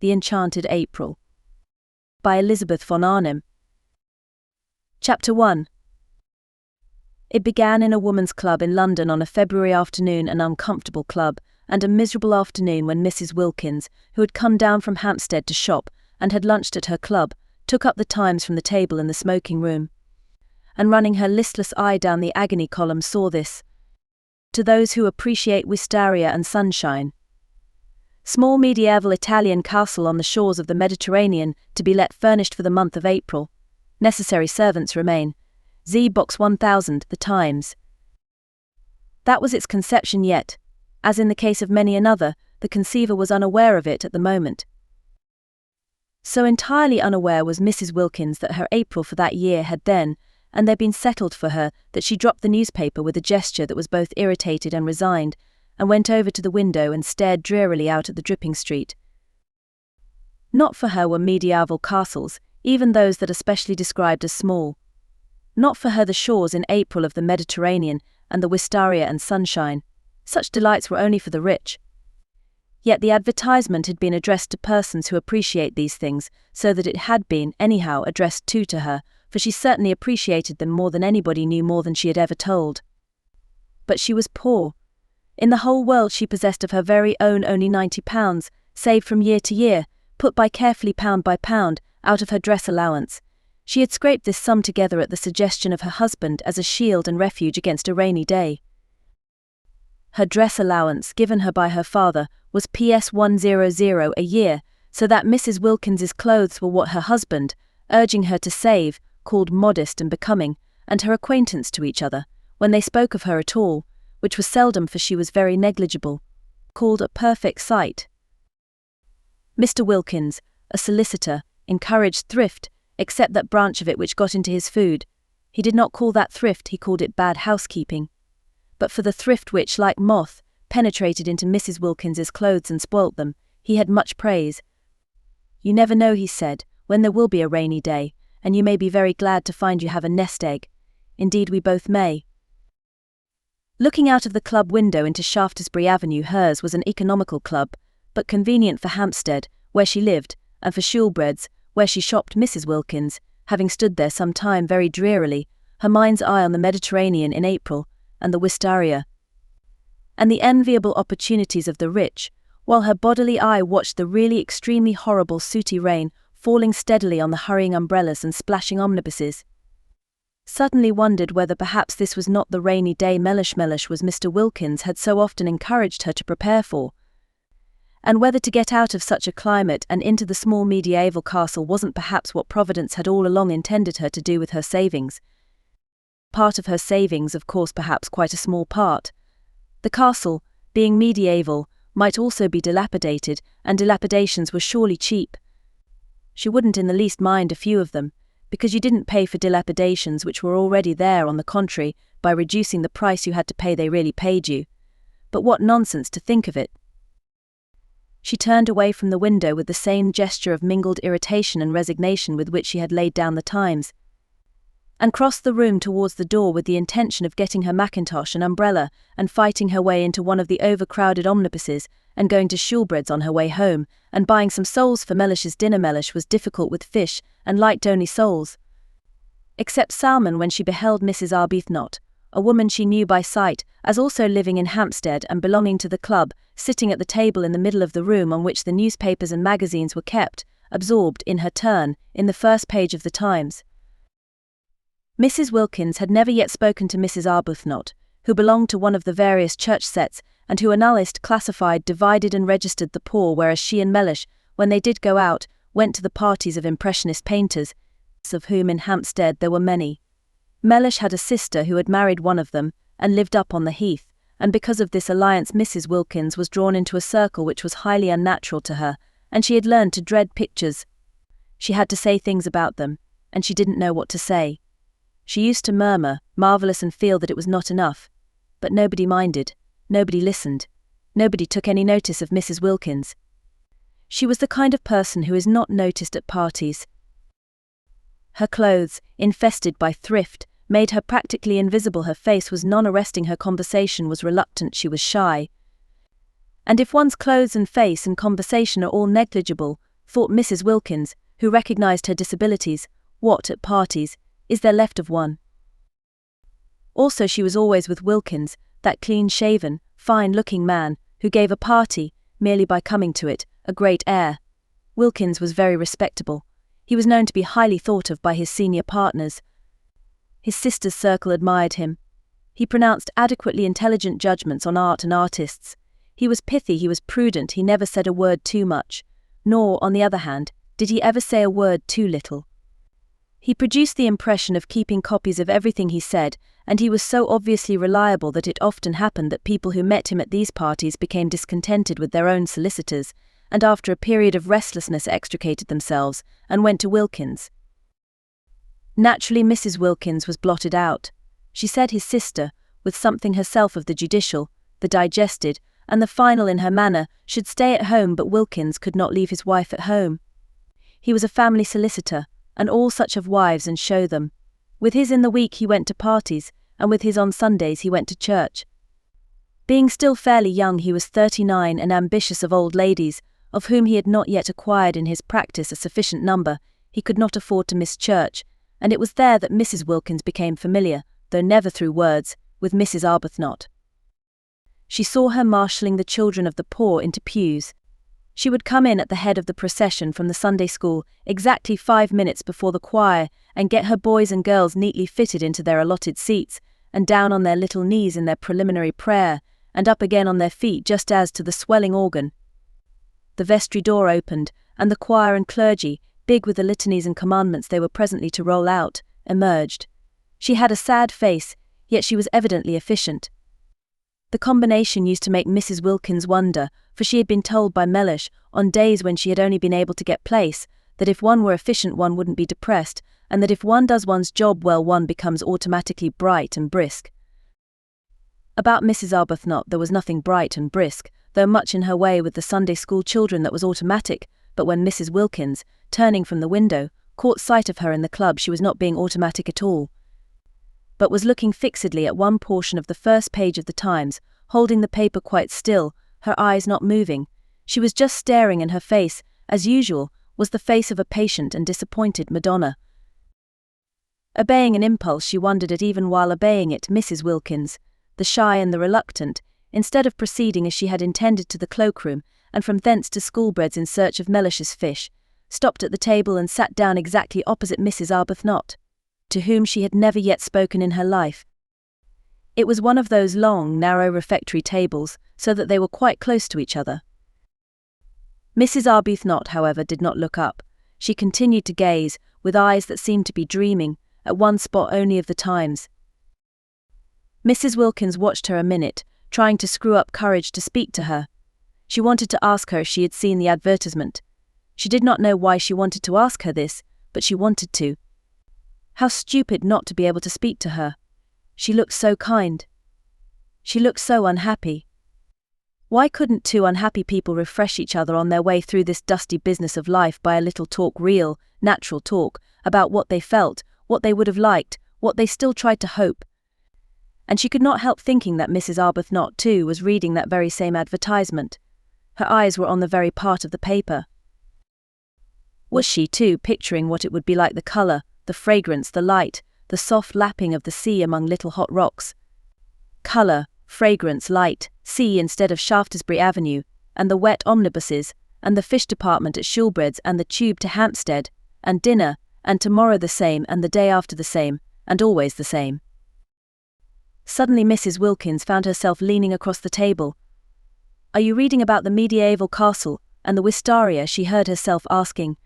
The Enchanted April. By Elizabeth von Arnim. Chapter 1. It began in a woman's club in London on a February afternoon, an uncomfortable club, and a miserable afternoon when Mrs. Wilkins, who had come down from Hampstead to shop and had lunched at her club, took up the Times from the table in the smoking room, and running her listless eye down the agony column saw this: to those who appreciate wisteria and sunshine. Small medieval Italian castle on the shores of the Mediterranean to be let furnished for the month of April. Necessary servants remain. Z Box 1000, The Times. That was its conception, yet, as in the case of many another, the conceiver was unaware of it at the moment. So entirely unaware was Mrs. Wilkins that her April for that year had then and there been settled for her that she dropped the newspaper with a gesture that was both irritated and resigned, and went over to the window and stared drearily out at the dripping street. Not for her were medieval castles, even those that are specially described as small. Not for her the shores in April of the Mediterranean and the wisteria and sunshine. Such delights were only for the rich. Yet the advertisement had been addressed to persons who appreciate these things, so that it had been, anyhow, addressed to her, for she certainly appreciated them more than anybody knew, more than she had ever told. But she was poor. In the whole world she possessed of her very own only £90, saved from year to year, put by carefully pound by pound, out of her dress allowance. She had scraped this sum together at the suggestion of her husband as a shield and refuge against a rainy day. Her dress allowance, given her by her father, was PS 100 a year, so that Mrs. Wilkins's clothes were what her husband, urging her to save, called modest and becoming, and her acquaintance to each other, when they spoke of her at all, which was seldom for she was very negligible, called a perfect sight. Mr. Wilkins, a solicitor, encouraged thrift, except that branch of it which got into his food. He did not call that thrift, he called it bad housekeeping. But for the thrift which, like moth, penetrated into Mrs. Wilkins's clothes and spoilt them, he had much praise. You never know, he said, when there will be a rainy day, and you may be very glad to find you have a nest egg. Indeed we both may. Looking out of the club window into Shaftesbury Avenue, hers was an economical club, but convenient for Hampstead, where she lived, and for Shoolbred's, where she shopped. Mrs. Wilkins, having stood there some time very drearily, her mind's eye on the Mediterranean in April, and the wisteria, and the enviable opportunities of the rich, while her bodily eye watched the really extremely horrible sooty rain falling steadily on the hurrying umbrellas and splashing omnibuses, suddenly wondered whether perhaps this was not the rainy day Mellish was Mr. Wilkins had so often encouraged her to prepare for, and whether to get out of such a climate and into the small medieval castle wasn't perhaps what Providence had all along intended her to do with her savings. Part of her savings, of course, perhaps quite a small part. The castle, being medieval, might also be dilapidated, and dilapidations were surely cheap. She wouldn't in the least mind a few of them, because you didn't pay for dilapidations which were already there. On the contrary, by reducing the price you had to pay they really paid you. But what nonsense to think of it. She turned away from the window with the same gesture of mingled irritation and resignation with which she had laid down the Times, and crossed the room towards the door with the intention of getting her mackintosh and umbrella and fighting her way into one of the overcrowded omnibuses and going to Shoolbred's on her way home and buying some soles for Mellish's dinner. Mellish was difficult with fish and liked only soles, except salmon, when she beheld Mrs. Arbuthnot, a woman she knew by sight as also living in Hampstead and belonging to the club, sitting at the table in the middle of the room on which the newspapers and magazines were kept, absorbed, in her turn, in the first page of the Times. Mrs. Wilkins had never yet spoken to Mrs. Arbuthnot, who belonged to one of the various church sets, and who analysed, classified, divided and registered the poor, whereas she and Mellish, when they did go out, went to the parties of impressionist painters, of whom in Hampstead there were many. Mellish had a sister who had married one of them, and lived up on the Heath, and because of this alliance Mrs. Wilkins was drawn into a circle which was highly unnatural to her, and she had learned to dread pictures. She had to say things about them, and she didn't know what to say. She used to murmur, marvellous, and feel that it was not enough. But nobody minded, nobody listened, nobody took any notice of Mrs. Wilkins. She was the kind of person who is not noticed at parties. Her clothes, infested by thrift, made her practically invisible. Her face was non-arresting, her conversation was reluctant, she was shy. And if one's clothes and face and conversation are all negligible, thought Mrs. Wilkins, who recognized her disabilities. What, at parties, is there left of one? Also, she was always with Wilkins, that clean-shaven, fine-looking man, who gave a party, merely by coming to it, a great air. Wilkins was very respectable. He was known to be highly thought of by his senior partners. His sister's circle admired him. He pronounced adequately intelligent judgments on art and artists. He was pithy, he was prudent, he never said a word too much. Nor, on the other hand, did he ever say a word too little. He produced the impression of keeping copies of everything he said, and he was so obviously reliable that it often happened that people who met him at these parties became discontented with their own solicitors, and after a period of restlessness extricated themselves, and went to Wilkins. Naturally, Mrs. Wilkins was blotted out. She said his sister, with something herself of the judicial, the digested, and the final in her manner, should stay at home, but Wilkins could not leave his wife at home. He was a family solicitor, and all such have wives and show them. With his in the week he went to parties, and with his on Sundays he went to church. Being still fairly young, he was 39 and ambitious of old ladies, of whom he had not yet acquired in his practice a sufficient number. He could not afford to miss church, and it was there that Mrs. Wilkins became familiar, though never through words, with Mrs. Arbuthnot. She saw her marshalling the children of the poor into pews. She would come in at the head of the procession from the Sunday school exactly 5 minutes before the choir and get her boys and girls neatly fitted into their allotted seats, and down on their little knees in their preliminary prayer, and up again on their feet just as to the swelling organ. The vestry door opened, and the choir and clergy, big with the litanies and commandments they were presently to roll out, emerged. She had a sad face, yet she was evidently efficient. The combination used to make Mrs. Wilkins wonder, for she had been told by Mellish, on days when she had only been able to get place, that if one were efficient one wouldn't be depressed, and that if one does one's job well one becomes automatically bright and brisk. About Mrs. Arbuthnot there was nothing bright and brisk, though much in her way with the Sunday school children that was automatic, but when Mrs. Wilkins, turning from the window, caught sight of her in the club, she was not being automatic at all, but was looking fixedly at one portion of the first page of the Times, holding the paper quite still, her eyes not moving. She was just staring, and her face, as usual, was the face of a patient and disappointed Madonna. Obeying an impulse, she wondered at even while obeying it, Mrs. Wilkins, the shy and the reluctant, instead of proceeding as she had intended to the cloakroom, and from thence to Schoolbread's in search of Mellish's fish, stopped at the table and sat down exactly opposite Mrs. Arbuthnot, to whom she had never yet spoken in her life. It was one of those long, narrow refectory tables, so that they were quite close to each other. Mrs. Arbuthnot, however, did not look up. She continued to gaze, with eyes that seemed to be dreaming, at one spot only of the Times. Mrs. Wilkins watched her a minute, trying to screw up courage to speak to her. She wanted to ask her if she had seen the advertisement. She did not know why she wanted to ask her this, but she wanted to. How stupid not to be able to speak to her. She looked so kind. She looked so unhappy. Why couldn't two unhappy people refresh each other on their way through this dusty business of life by a little talk, real, natural talk, about what they felt, what they would have liked, what they still tried to hope? And she could not help thinking that Mrs. Arbuthnot, too, was reading that very same advertisement. Her eyes were on the very part of the paper. Was she, too, picturing what it would be like, the colour, the fragrance, the light, the soft lapping of the sea among little hot rocks? Colour, fragrance, light, sea instead of Shaftesbury Avenue, and the wet omnibuses, and the fish department at Shoolbred's, and the tube to Hampstead, and dinner, and tomorrow the same, and the day after the same, and always the same. Suddenly Mrs. Wilkins found herself leaning across the table. "Are you reading about the medieval castle, and the wistaria?" she heard herself asking.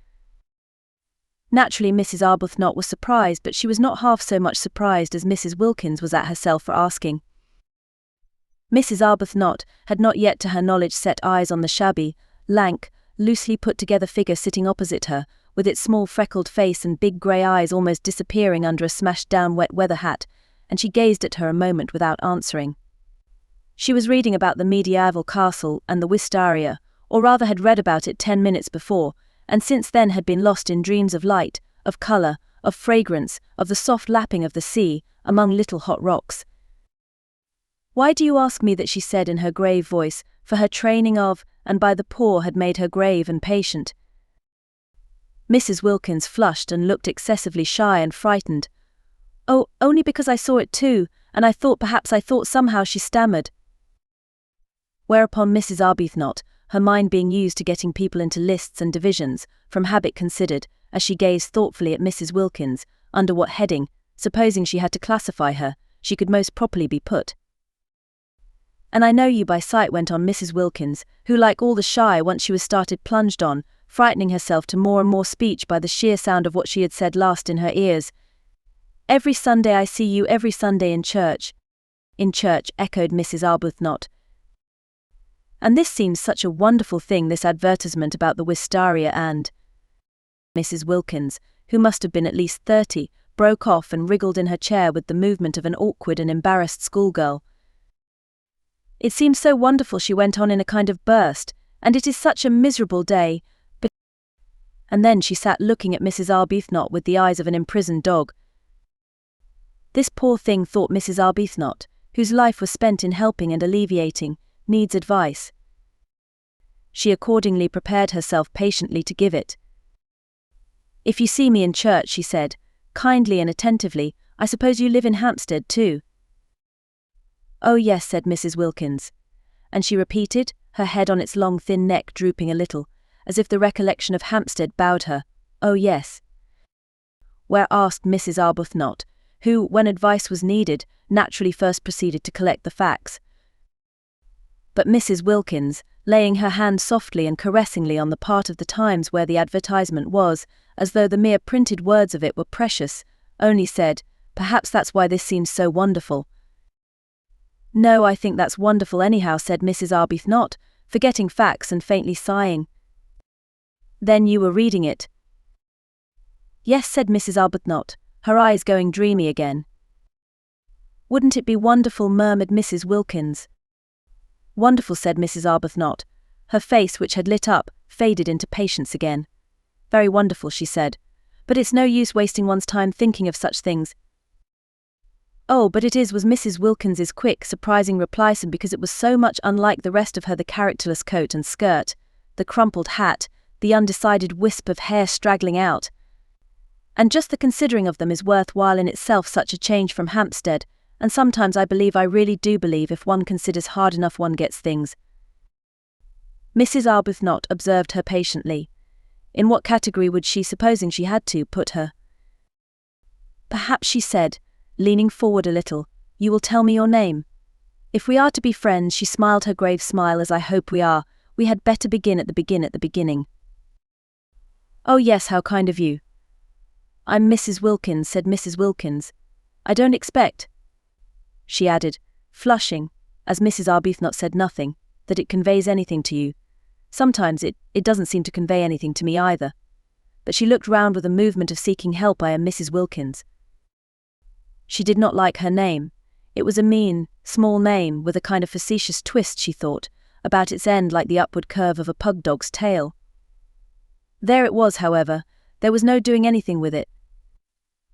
Naturally, Mrs. Arbuthnot was surprised, but she was not half so much surprised as Mrs. Wilkins was at herself for asking. Mrs. Arbuthnot had not yet to her knowledge set eyes on the shabby, lank, loosely put-together figure sitting opposite her, with its small freckled face and big grey eyes almost disappearing under a smashed-down wet weather hat, and she gazed at her a moment without answering. She was reading about the medieval castle and the wistaria, or rather had read about it 10 minutes before, and since then had been lost in dreams of light, of colour, of fragrance, of the soft lapping of the sea, among little hot rocks. "Why do you ask me that?" she said in her grave voice, for her training of, and by the poor had made her grave and patient. Mrs. Wilkins flushed and looked excessively shy and frightened. "Oh, only because I saw it too, and I thought somehow," she stammered. Whereupon Mrs. Arbuthnot, her mind being used to getting people into lists and divisions, from habit considered, as she gazed thoughtfully at Mrs. Wilkins, under what heading, supposing she had to classify her, she could most properly be put. "And I know you by sight," went on Mrs. Wilkins, who, like all the shy, once she was started, plunged on, frightening herself to more and more speech by the sheer sound of what she had said last in her ears. "Every Sunday I see you, every Sunday in church." "In church," echoed Mrs. Arbuthnot. "And this seems such a wonderful thing, this advertisement about the wistaria and—" Mrs. Wilkins, who must have been at least 30, broke off and wriggled in her chair with the movement of an awkward and embarrassed schoolgirl. "It seems so wonderful," she went on in a kind of burst, "and it is such a miserable day, but—" And then she sat looking at Mrs. Arbuthnot with the eyes of an imprisoned dog. This poor thing, thought Mrs. Arbuthnot, whose life was spent in helping and alleviating, needs advice. She accordingly prepared herself patiently to give it. "If you see me in church," she said, kindly and attentively, "I suppose you live in Hampstead too?" "Oh yes," said Mrs. Wilkins. And she repeated, her head on its long thin neck drooping a little, as if the recollection of Hampstead bowed her, "Oh yes." Where asked Mrs. Arbuthnot, who, when advice was needed, naturally first proceeded to collect the facts. But Mrs. Wilkins, laying her hand softly and caressingly on the part of the Times where the advertisement was, as though the mere printed words of it were precious, only said, "Perhaps that's why this seems so wonderful." "No, I think that's wonderful anyhow," said Mrs. Arbuthnot, forgetting facts and faintly sighing. "Then you were reading it?" "Yes," said Mrs. Arbuthnot, her eyes going dreamy again. "Wouldn't it be wonderful?" murmured Mrs. Wilkins. "Wonderful," said Mrs. Arbuthnot. Her face, which had lit up, faded into patience again. "Very wonderful," she said. "But it's no use wasting one's time thinking of such things." "Oh, but it is," was Mrs. Wilkins's quick, surprising reply, because it was so much unlike the rest of her, the characterless coat and skirt, the crumpled hat, the undecided wisp of hair straggling out. "And just the considering of them is worthwhile in itself, such a change from Hampstead, and sometimes I really do believe if one considers hard enough one gets things." Mrs. Arbuthnot observed her patiently. In what category would she, supposing she had to, put her? "Perhaps," she said, leaning forward a little, "you will tell me your name. If we are to be friends," she smiled her grave smile, "as I hope we are, we had better begin at the beginning." "Oh yes, how kind of you." "I'm Mrs. Wilkins," said Mrs. Wilkins. "I don't expect," she added, flushing, as Mrs. Arbuthnot said nothing, "that it conveys anything to you. Sometimes it doesn't seem to convey anything to me either." But she looked round with a movement of seeking help. "I am Mrs. Wilkins." She did not like her name. It was a mean, small name, with a kind of facetious twist, she thought, about its end like the upward curve of a pug dog's tail. There it was, however, there was no doing anything with it.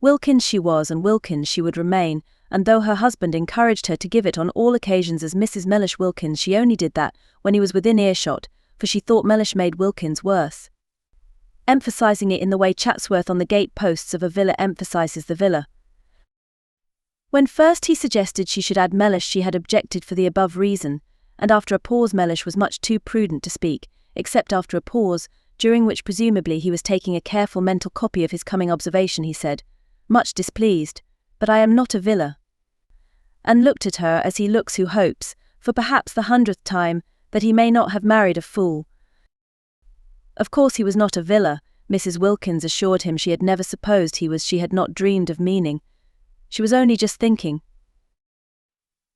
Wilkins she was, and Wilkins she would remain, and though her husband encouraged her to give it on all occasions as Mrs. Mellish Wilkins, she only did that when he was within earshot, for she thought Mellish made Wilkins worse, emphasizing it in the way Chatsworth on the gate posts of a villa emphasizes the villa. When first he suggested she should add Mellish, she had objected for the above reason, and after a pause Mellish was much too prudent to speak, except after a pause, during which presumably he was taking a careful mental copy of his coming observation. He said, much displeased, "But I am not a villa," and looked at her as he looks who hopes, for perhaps the 100th time, that he may not have married a fool. Of course he was not a villa, Mrs. Wilkins assured him. She had never supposed he was. She had not dreamed of meaning. She was only just thinking.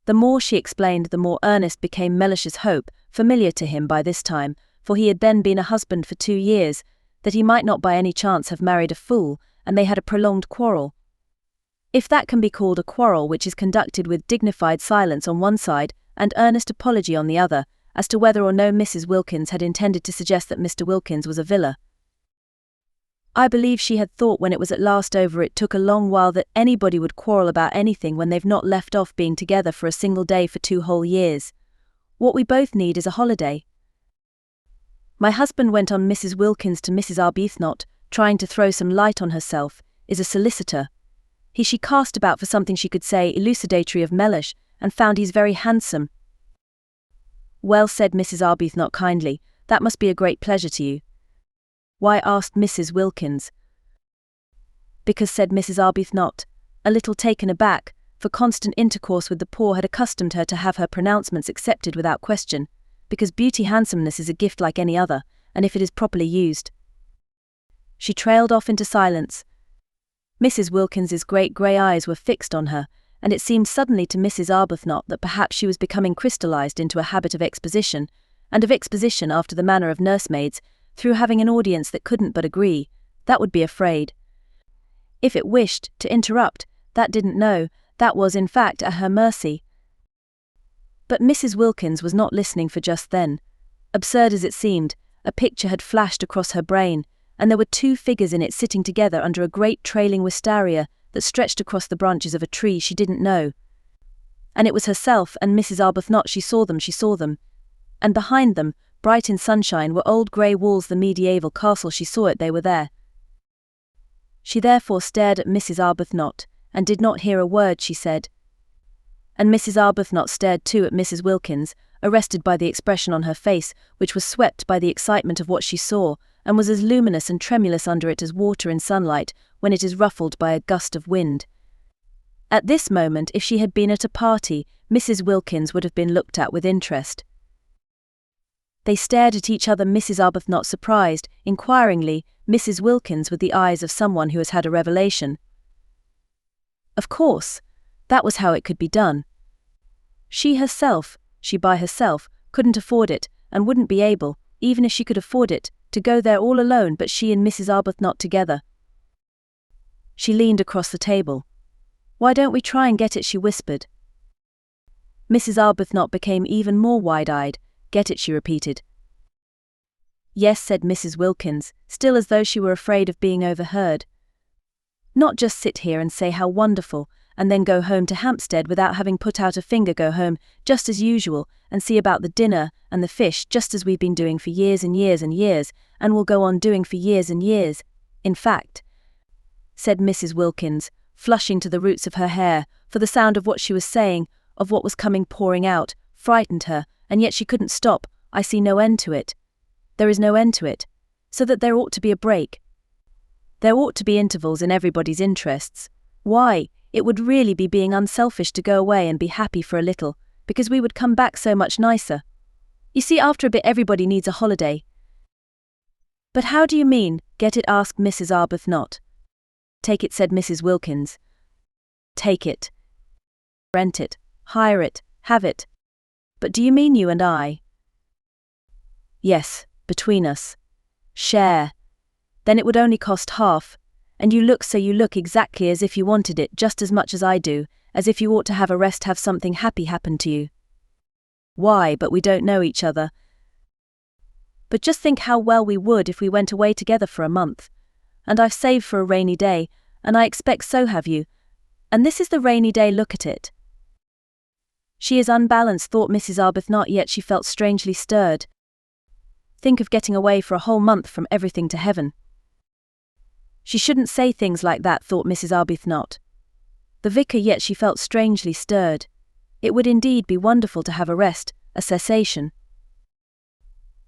The more she explained, the more earnest became Mellish's hope, familiar to him by this time, for he had then been a husband for 2 years, that he might not by any chance have married a fool, and they had a prolonged quarrel. If that can be called a quarrel which is conducted with dignified silence on one side and earnest apology on the other, as to whether or no Mrs. Wilkins had intended to suggest that Mr. Wilkins was a villa. I believe she had thought when it was at last over it took a long while that anybody would quarrel about anything when they've not left off being together for a single day for 2 whole years. What we both need is a holiday. My husband, went on Mrs. Wilkins to Mrs. Arbuthnot, trying to throw some light on herself, is a solicitor. She cast about for something she could say elucidatory of Mellish, and found he's very handsome. Well, said Mrs. Arbuthnot kindly, that must be a great pleasure to you. Why, asked Mrs. Wilkins. Because, said Mrs. Arbuthnot, a little taken aback, for constant intercourse with the poor had accustomed her to have her pronouncements accepted without question, because handsomeness is a gift like any other, and if it is properly used. She trailed off into silence. Mrs. Wilkins's great grey eyes were fixed on her, and it seemed suddenly to Mrs. Arbuthnot that perhaps she was becoming crystallized into a habit of exposition, and of exposition after the manner of nursemaids, through having an audience that couldn't but agree, that would be afraid. If it wished to interrupt, that didn't know, that was in fact at her mercy. But Mrs. Wilkins was not listening for just then. Absurd as it seemed, a picture had flashed across her brain, and there were two figures in it sitting together under a great trailing wistaria that stretched across the branches of a tree she didn't know. And it was herself and Mrs. Arbuthnot. She saw them, and behind them, bright in sunshine, were old grey walls, the medieval castle. She saw it, they were there. She therefore stared at Mrs. Arbuthnot, and did not hear a word she said. And Mrs. Arbuthnot stared too at Mrs. Wilkins, arrested by the expression on her face, which was swept by the excitement of what she saw, and was as luminous and tremulous under it as water in sunlight when it is ruffled by a gust of wind. At this moment, if she had been at a party, Mrs. Wilkins would have been looked at with interest. They stared at each other, Mrs. Arbuthnot surprised, inquiringly, Mrs. Wilkins with the eyes of someone who has had a revelation. Of course, that was how it could be done. She by herself, couldn't afford it, and wouldn't be able, even if she could afford it, to go there all alone, but she and Mrs. Arbuthnot together. She leaned across the table. Why don't we try and get it, she whispered. Mrs. Arbuthnot became even more wide-eyed. Get it, she repeated. Yes, said Mrs. Wilkins, still as though she were afraid of being overheard. Not just sit here and say how wonderful, and then go home to Hampstead without having put out a finger. Go home, just as usual, and see about the dinner and the fish, just as we've been doing for years and years and years, and will go on doing for years and years. In fact, said Mrs. Wilkins, flushing to the roots of her hair, for the sound of what she was saying, of what was coming pouring out, frightened her, and yet she couldn't stop. I see no end to it. There is no end to it. So that there ought to be a break. There ought to be intervals in everybody's interests. Why, it would really be being unselfish to go away and be happy for a little, because we would come back so much nicer. You see, after a bit everybody needs a holiday. But how do you mean, get it? Asked Mrs. Arbuthnot. Take it, said Mrs. Wilkins. Take it. Rent it, hire it, have it. But do you mean you and I? Yes, between us. Share. Then it would only cost half, and you look exactly as if you wanted it just as much as I do, as if you ought to have a rest, have something happy happen to you. Why, but we don't know each other. But just think how well we would if we went away together for a month. And I've saved for a rainy day, and I expect so have you. And this is the rainy day, look at it. She is unbalanced, thought Mrs. Arbuthnot, yet she felt strangely stirred. Think of getting away for a whole month from everything to heaven. She shouldn't say things like that, thought Mrs. Arbuthnot. The vicar, yet she felt strangely stirred. It would indeed be wonderful to have a rest, a cessation.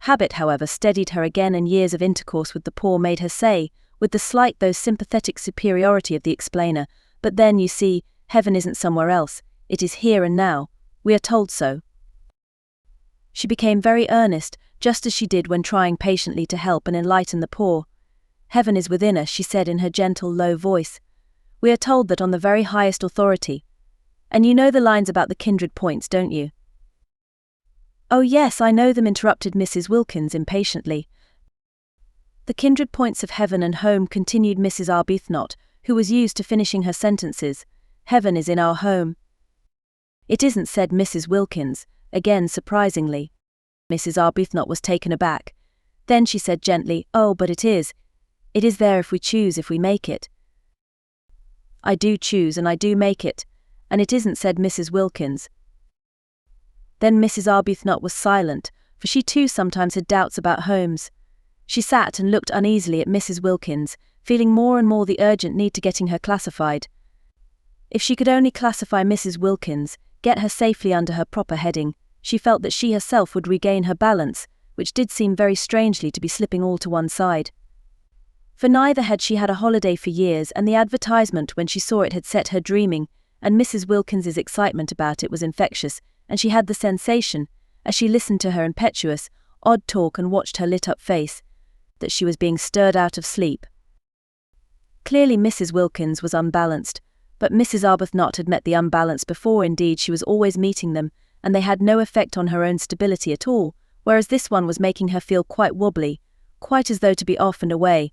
Habit, however, steadied her again, and years of intercourse with the poor made her say, with the slight though sympathetic superiority of the explainer, but then, you see, heaven isn't somewhere else, it is here and now, we are told so. She became very earnest, just as she did when trying patiently to help and enlighten the poor. Heaven is within us, she said in her gentle, low voice. We are told that on the very highest authority. And you know the lines about the kindred points, don't you? Oh yes, I know them, interrupted Mrs. Wilkins impatiently. The kindred points of heaven and home, continued Mrs. Arbuthnot, who was used to finishing her sentences. Heaven is in our home. It isn't, said Mrs. Wilkins, again surprisingly. Mrs. Arbuthnot was taken aback. Then she said gently, oh, but it is. It is there if we choose, if we make it. I do choose and I do make it, and it isn't, said Mrs. Wilkins. Then Mrs. Arbuthnot was silent, for she too sometimes had doubts about homes. She sat and looked uneasily at Mrs. Wilkins, feeling more and more the urgent need to getting her classified. If she could only classify Mrs. Wilkins, get her safely under her proper heading, she felt that she herself would regain her balance, which did seem very strangely to be slipping all to one side. For neither had she had a holiday for years, and the advertisement when she saw it had set her dreaming, and Mrs. Wilkins's excitement about it was infectious, and she had the sensation, as she listened to her impetuous, odd talk and watched her lit-up face, that she was being stirred out of sleep. Clearly Mrs. Wilkins was unbalanced, but Mrs. Arbuthnot had met the unbalance before. Indeed, she was always meeting them, and they had no effect on her own stability at all, whereas this one was making her feel quite wobbly, quite as though to be off and away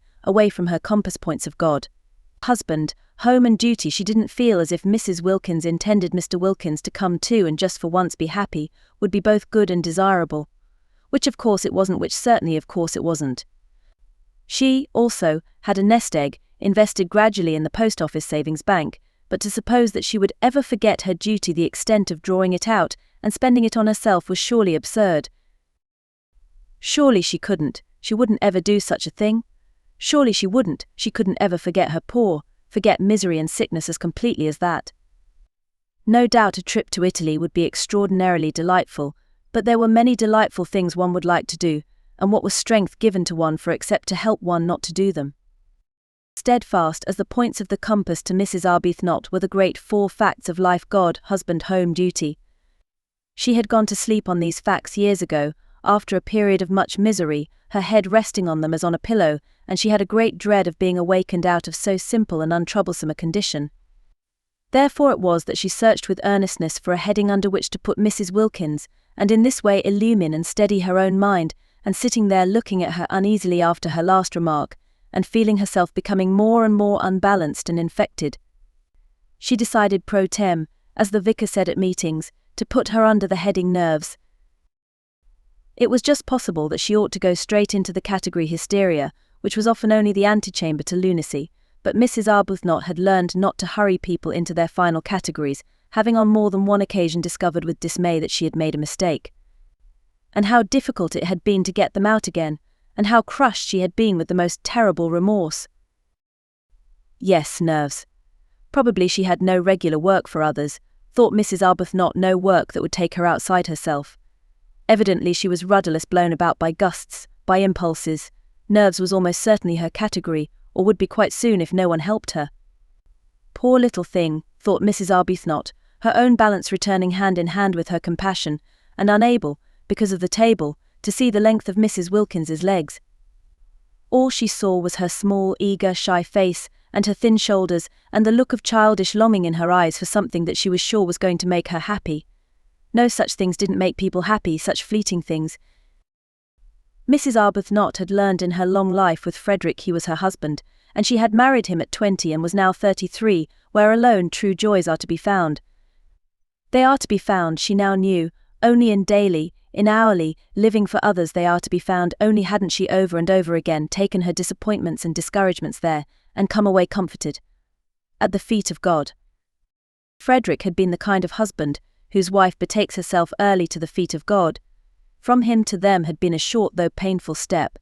from her compass points of God, husband, home and duty. She didn't feel as if Mrs. Wilkins intended Mr. Wilkins to come too and just for once be happy, would be both good and desirable. Which of course it wasn't, which certainly of course it wasn't. She, also, had a nest egg, invested gradually in the post office savings bank, but to suppose that she would ever forget her duty, the extent of drawing it out and spending it on herself, was surely absurd. Surely she wouldn't ever do such a thing. Surely she couldn't ever forget her poor, forget misery and sickness as completely as that. No doubt a trip to Italy would be extraordinarily delightful, but there were many delightful things one would like to do, and what was strength given to one for except to help one not to do them? Steadfast as the points of the compass to Mrs. Arbuthnot were the great 4 facts of life: God, husband, home, duty. She had gone to sleep on these facts years ago, after a period of much misery, her head resting on them as on a pillow, and she had a great dread of being awakened out of so simple and untroublesome a condition. Therefore it was that she searched with earnestness for a heading under which to put Mrs. Wilkins, and in this way illumine and steady her own mind, and sitting there looking at her uneasily after her last remark, and feeling herself becoming more and more unbalanced and infected, she decided pro tem, as the vicar said at meetings, to put her under the heading nerves. It was just possible that she ought to go straight into the category hysteria, which was often only the antechamber to lunacy, but Mrs. Arbuthnot had learned not to hurry people into their final categories, having on more than one occasion discovered with dismay that she had made a mistake. And how difficult it had been to get them out again, and how crushed she had been with the most terrible remorse. Yes, nerves. Probably she had no regular work for others, thought Mrs. Arbuthnot, no work that would take her outside herself. Evidently she was rudderless, blown about by gusts, by impulses. Nerves was almost certainly her category, or would be quite soon if no one helped her. Poor little thing, thought Mrs. Arbuthnot, her own balance returning hand in hand with her compassion, and unable, because of the table, to see the length of Mrs. Wilkins's legs. All she saw was her small, eager, shy face, and her thin shoulders, and the look of childish longing in her eyes for something that she was sure was going to make her happy. No, such things didn't make people happy, such fleeting things. Mrs. Arbuthnot had learned in her long life with Frederick he was her husband, and she had married him at 20 and was now 33, where alone true joys are to be found. They are to be found, she now knew, only in daily, in hourly, living for others. They are to be found only hadn't she over and over again taken her disappointments and discouragements there, and come away comforted. At the feet of God. Frederick had been the kind of husband whose wife betakes herself early to the feet of God. From him to them had been a short though painful step.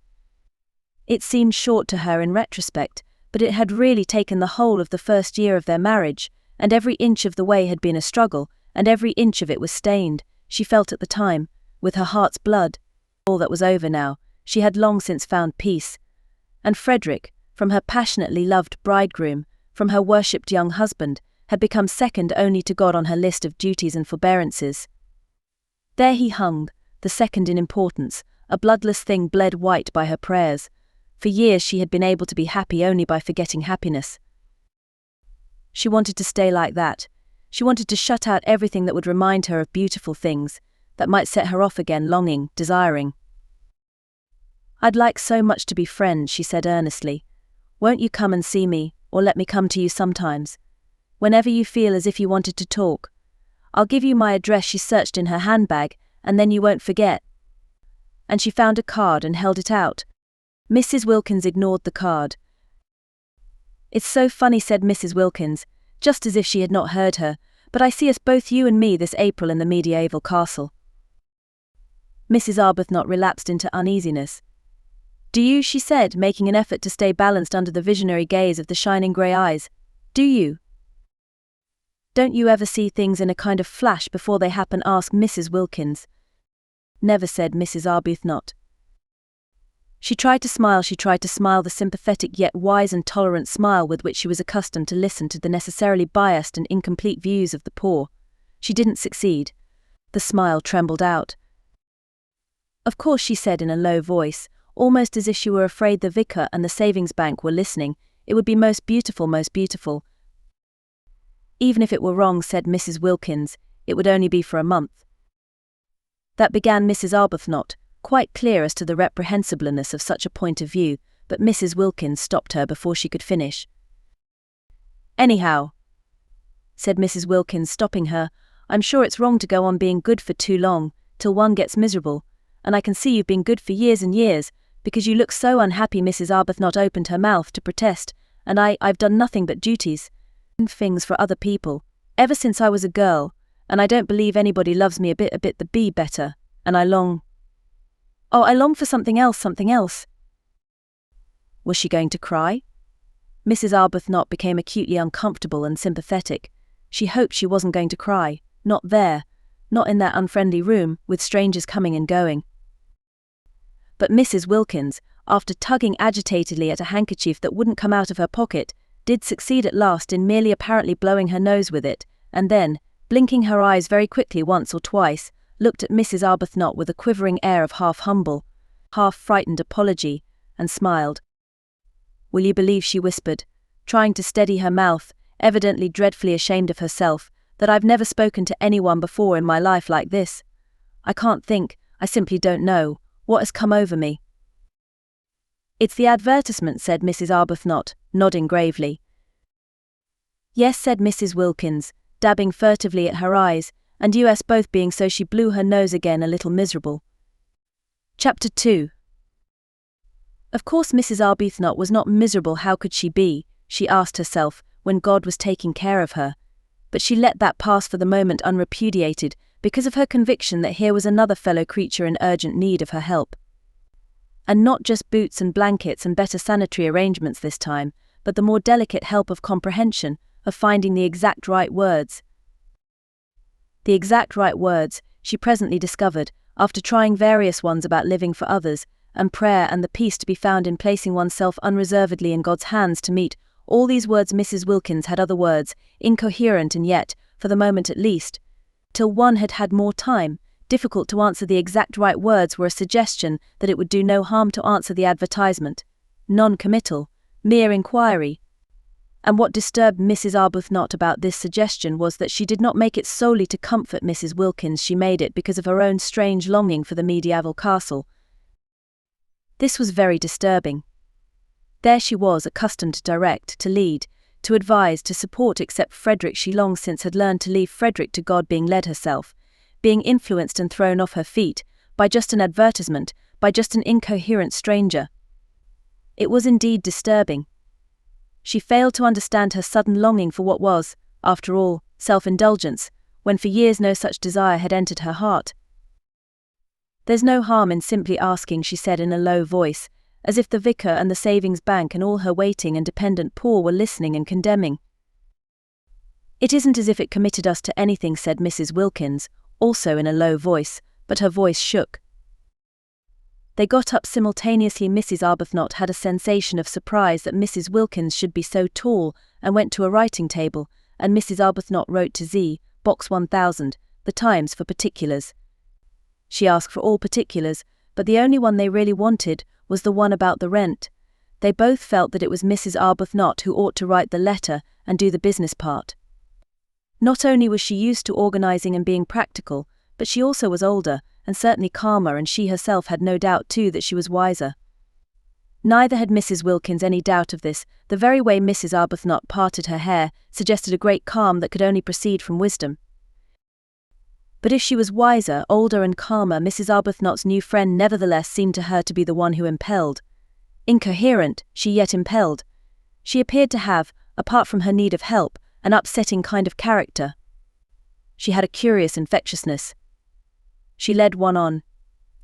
It seemed short to her in retrospect, but it had really taken the whole of the first year of their marriage, and every inch of the way had been a struggle, and every inch of it was stained, she felt at the time, with her heart's blood. All that was over now, she had long since found peace. And Frederick, from her passionately loved bridegroom, from her worshipped young husband, had become second only to God on her list of duties and forbearances. There he hung, the second in importance, a bloodless thing bled white by her prayers. For years she had been able to be happy only by forgetting happiness. She wanted to stay like that. She wanted to shut out everything that would remind her of beautiful things, that might set her off again longing, desiring. "I'd like so much to be friends," she said earnestly. "Won't you come and see me, or let me come to you sometimes? Whenever you feel as if you wanted to talk. I'll give you my address." She searched in her handbag, "and then you won't forget." And she found a card and held it out. Mrs. Wilkins ignored the card. "It's so funny," said Mrs. Wilkins, just as if she had not heard her, "but I see us both, you and me, this April in the medieval castle." Mrs. Arbuthnot relapsed into uneasiness. Do you, she said, making an effort to stay balanced under the visionary gaze of the shining grey eyes. Do you? Don't you ever see things in a kind of flash before they happen? Asked Mrs. Wilkins. Never, said Mrs. Arbuthnot. She tried to smile, the sympathetic yet wise and tolerant smile with which she was accustomed to listen to the necessarily biased and incomplete views of the poor. She didn't succeed. The smile trembled out. Of course, she said in a low voice, almost as if she were afraid the vicar and the savings bank were listening, it would be most beautiful, most beautiful. Even if it were wrong, said Mrs. Wilkins, it would only be for a month. That began Mrs. Arbuthnot, quite clear as to the reprehensibleness of such a point of view, but Mrs. Wilkins stopped her before she could finish. Anyhow, said Mrs. Wilkins, stopping her, I'm sure it's wrong to go on being good for too long, till one gets miserable, and I can see you've been good for years and years, because you look so unhappy. Mrs. Arbuthnot opened her mouth to protest, and I've done nothing but duties and things for other people, ever since I was a girl, and I don't believe anybody loves me a bit the bee better, and I long for something else. Was she going to cry? Mrs. Arbuthnot became acutely uncomfortable and sympathetic. She hoped she wasn't going to cry, not there, not in that unfriendly room, with strangers coming and going. But Mrs. Wilkins, after tugging agitatedly at a handkerchief that wouldn't come out of her pocket, did succeed at last in merely apparently blowing her nose with it, and then, blinking her eyes very quickly once or twice, looked at Mrs. Arbuthnot with a quivering air of half-humble, half-frightened apology, and smiled. Will you believe, she whispered, trying to steady her mouth, evidently dreadfully ashamed of herself, that I've never spoken to anyone before in my life like this? I can't think, I simply don't know, what has come over me. It's the advertisement, said Mrs. Arbuthnot, nodding gravely. Yes, said Mrs. Wilkins, dabbing furtively at her eyes, and us both being so. She blew her nose again, a little miserable. Chapter 2. Of course Mrs. Arbuthnot was not miserable. How could she be, she asked herself, when God was taking care of her? But she let that pass for the moment unrepudiated, because of her conviction that here was another fellow creature in urgent need of her help. And not just boots and blankets and better sanitary arrangements this time, but the more delicate help of comprehension, of finding the exact right words. The exact right words, she presently discovered, after trying various ones about living for others, and prayer, and the peace to be found in placing oneself unreservedly in God's hands to meet all these words. Mrs. Wilkins had other words, incoherent and yet, for the moment at least, till one had had more time, difficult to answer. The exact right words were a suggestion that it would do no harm to answer the advertisement, non-committal, mere inquiry. And what disturbed Mrs. Arbuthnot about this suggestion was that she did not make it solely to comfort Mrs. Wilkins. She made it because of her own strange longing for the medieval castle. This was very disturbing. There she was, accustomed to direct, to lead, to advise, to support, except Frederick. She long since had learned to leave Frederick to God, being led herself, being influenced and thrown off her feet, by just an advertisement, by just an incoherent stranger. It was indeed disturbing. She failed to understand her sudden longing for what was, after all, self-indulgence, when for years no such desire had entered her heart. There's no harm in simply asking, she said in a low voice, as if the vicar and the savings bank and all her waiting and dependent poor were listening and condemning. It isn't as if it committed us to anything, said Mrs. Wilkins, also in a low voice, but her voice shook. They got up simultaneously. Mrs. Arbuthnot had a sensation of surprise that Mrs. Wilkins should be so tall, and went to a writing table, and Mrs. Arbuthnot wrote to Z, Box 1000, The Times, for particulars. She asked for all particulars, but the only one they really wanted was the one about the rent. They both felt that it was Mrs. Arbuthnot who ought to write the letter and do the business part. Not only was she used to organizing and being practical, but she also was older, and certainly calmer, and she herself had no doubt too that she was wiser. Neither had Mrs. Wilkins any doubt of this. The very way Mrs. Arbuthnot parted her hair suggested a great calm that could only proceed from wisdom. But if she was wiser, older and calmer, Mrs. Arbuthnot's new friend nevertheless seemed to her to be the one who impelled. Incoherent, she yet impelled. She appeared to have, apart from her need of help, an upsetting kind of character. She had a curious infectiousness. She led one on.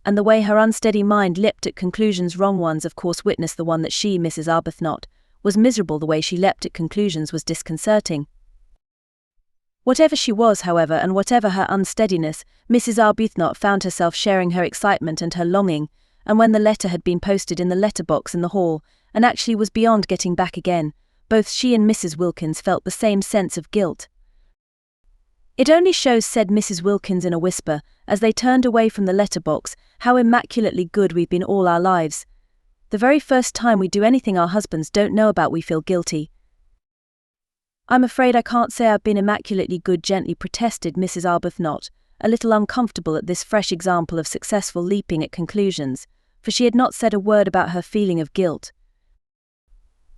and the way her unsteady mind leapt at conclusions, wrong ones of course, witness the one that she, Mrs. Arbuthnot, was miserable. The way she leapt at conclusions was disconcerting. Whatever she was, however, and whatever her unsteadiness, Mrs. Arbuthnot found herself sharing her excitement and her longing, and when the letter had been posted in the letterbox in the hall, and actually was beyond getting back again, both she and Mrs. Wilkins felt the same sense of guilt. "It only shows," said Mrs. Wilkins in a whisper, as they turned away from the letterbox, "how immaculately good we've been all our lives. The very first time we do anything our husbands don't know about, we feel guilty." "I'm afraid I can't say I've been immaculately good," gently protested Mrs. Arbuthnot, a little uncomfortable at this fresh example of successful leaping at conclusions, for she had not said a word about her feeling of guilt.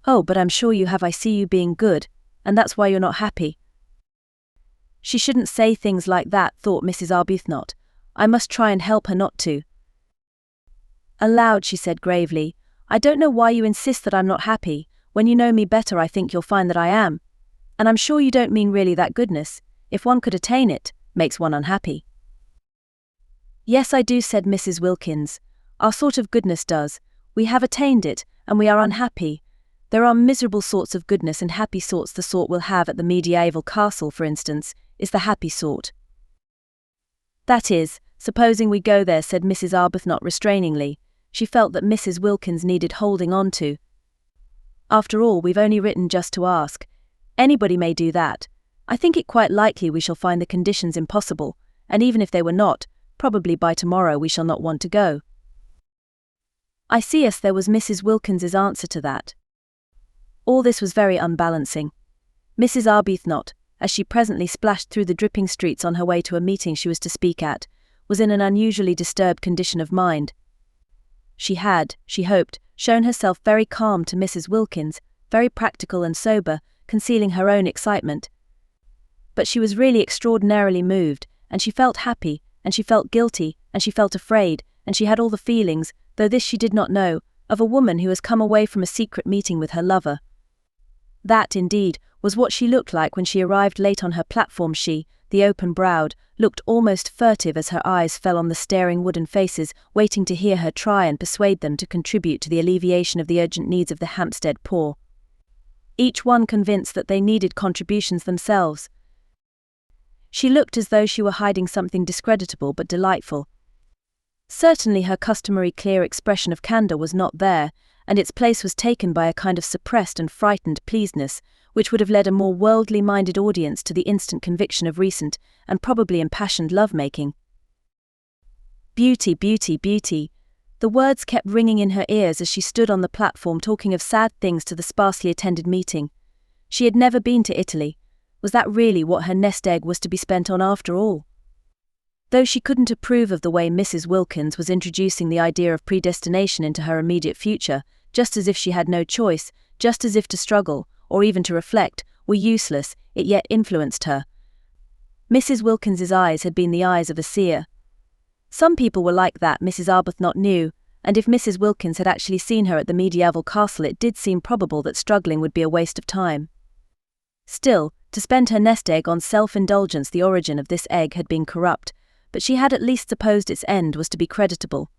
"Oh, but I'm sure you have. I see you being good, and that's why you're not happy." She shouldn't say things like that, thought Mrs. Arbuthnot. I must try and help her not to. Aloud she said gravely, "I don't know why you insist that I'm not happy. When you know me better, I think you'll find that I am. And I'm sure you don't mean really that goodness, if one could attain it, makes one unhappy." "Yes, I do," said Mrs. Wilkins. "Our sort of goodness does. We have attained it, and we are unhappy. There are miserable sorts of goodness and happy sorts. The sort we'll have at the medieval castle, for instance, is the happy sort." "That is, supposing we go there," said Mrs. Arbuthnot restrainingly. She felt that Mrs. Wilkins needed holding on to. "After all, we've only written just to ask. Anybody may do that. I think it quite likely we shall find the conditions impossible, and even if they were not, probably by tomorrow we shall not want to go." "I see," yes, there was Mrs. Wilkins's answer to that. All this was very unbalancing. Mrs. Arbuthnot, as she presently splashed through the dripping streets on her way to a meeting she was to speak at, was in an unusually disturbed condition of mind. She had, she hoped, shown herself very calm to Mrs. Wilkins, very practical and sober, concealing her own excitement. But she was really extraordinarily moved, and she felt happy, and she felt guilty, and she felt afraid, and she had all the feelings, though this she did not know, of a woman who has come away from a secret meeting with her lover. That, indeed, was what she looked like when she arrived late on her platform. She, the open-browed, looked almost furtive as her eyes fell on the staring wooden faces, waiting to hear her try and persuade them to contribute to the alleviation of the urgent needs of the Hampstead poor. Each one convinced that they needed contributions themselves. She looked as though she were hiding something discreditable but delightful. Certainly her customary clear expression of candour was not there, and its place was taken by a kind of suppressed and frightened pleasedness, which would have led a more worldly-minded audience to the instant conviction of recent, and probably impassioned love-making. "Beauty, beauty, beauty." The words kept ringing in her ears as she stood on the platform talking of sad things to the sparsely attended meeting. She had never been to Italy. Was that really what her nest egg was to be spent on after all? Though she couldn't approve of the way Mrs. Wilkins was introducing the idea of predestination into her immediate future, just as if she had no choice, just as if to struggle, or even to reflect, were useless, it yet influenced her. Mrs. Wilkins's eyes had been the eyes of a seer. Some people were like that, Mrs. Arbuthnot knew, and if Mrs. Wilkins had actually seen her at the medieval castle, it did seem probable that struggling would be a waste of time. Still, to spend her nest egg on self-indulgence, the origin of this egg had been corrupt, but she had at least supposed its end was to be creditable.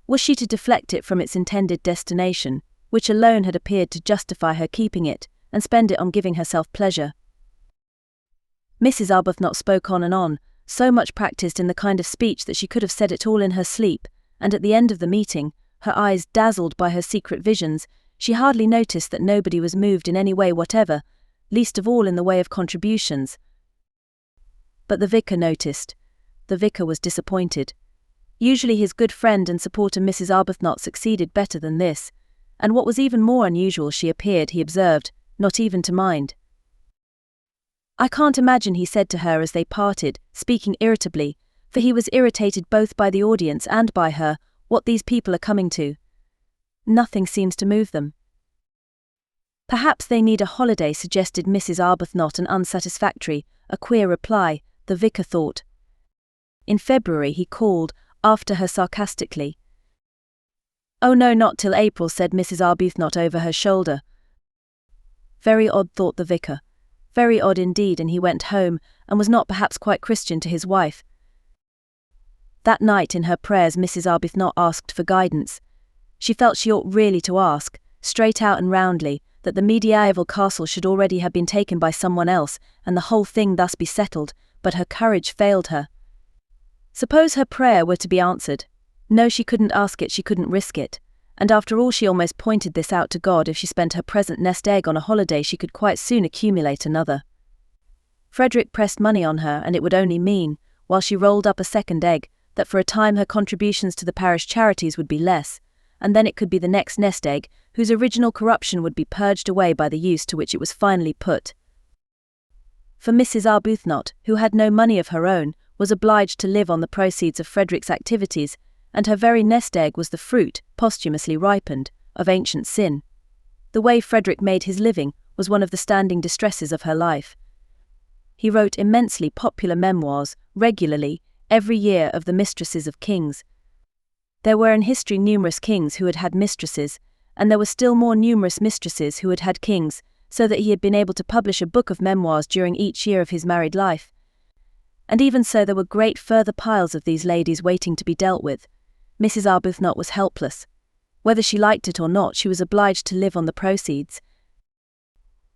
Was she to deflect it from its intended destination, which alone had appeared to justify her keeping it, and spend it on giving herself pleasure? Mrs. Arbuthnot spoke on and on, so much practiced in the kind of speech that she could have said it all in her sleep, and at the end of the meeting, her eyes dazzled by her secret visions, she hardly noticed that nobody was moved in any way whatever, least of all in the way of contributions. But the vicar noticed. The vicar was disappointed. Usually his good friend and supporter Mrs. Arbuthnot succeeded better than this, and what was even more unusual, she appeared, he observed, not even to mind. "I can't imagine," he said to her as they parted, speaking irritably, for he was irritated both by the audience and by her, "what these people are coming to. Nothing seems to move them." "Perhaps they need a holiday," suggested Mrs. Arbuthnot, an unsatisfactory, a queer reply, the vicar thought. In February he called, after her sarcastically. "Oh no, not till April," said Mrs. Arbuthnot over her shoulder. Very odd, thought the vicar. Very odd indeed, and he went home, and was not perhaps quite Christian to his wife. That night in her prayers Mrs. Arbuthnot asked for guidance. She felt she ought really to ask, straight out and roundly, that the medieval castle should already have been taken by someone else, and the whole thing thus be settled, but her courage failed her. Suppose her prayer were to be answered? No, she couldn't ask it, she couldn't risk it. And after all, she almost pointed this out to God: if she spent her present nest egg on a holiday, she could quite soon accumulate another. Frederick pressed money on her, and it would only mean, while she rolled up a second egg, that for a time her contributions to the parish charities would be less, and then it could be the next nest egg, whose original corruption would be purged away by the use to which it was finally put. For Mrs. Arbuthnot, who had no money of her own, was obliged to live on the proceeds of Frederick's activities, and her very nest egg was the fruit, posthumously ripened, of ancient sin. The way Frederick made his living was one of the standing distresses of her life. He wrote immensely popular memoirs, regularly, every year, of the mistresses of kings. There were in history numerous kings who had had mistresses, and there were still more numerous mistresses who had had kings, so that he had been able to publish a book of memoirs during each year of his married life. And even so, there were great further piles of these ladies waiting to be dealt with. Mrs. Arbuthnot was helpless. Whether she liked it or not, she was obliged to live on the proceeds.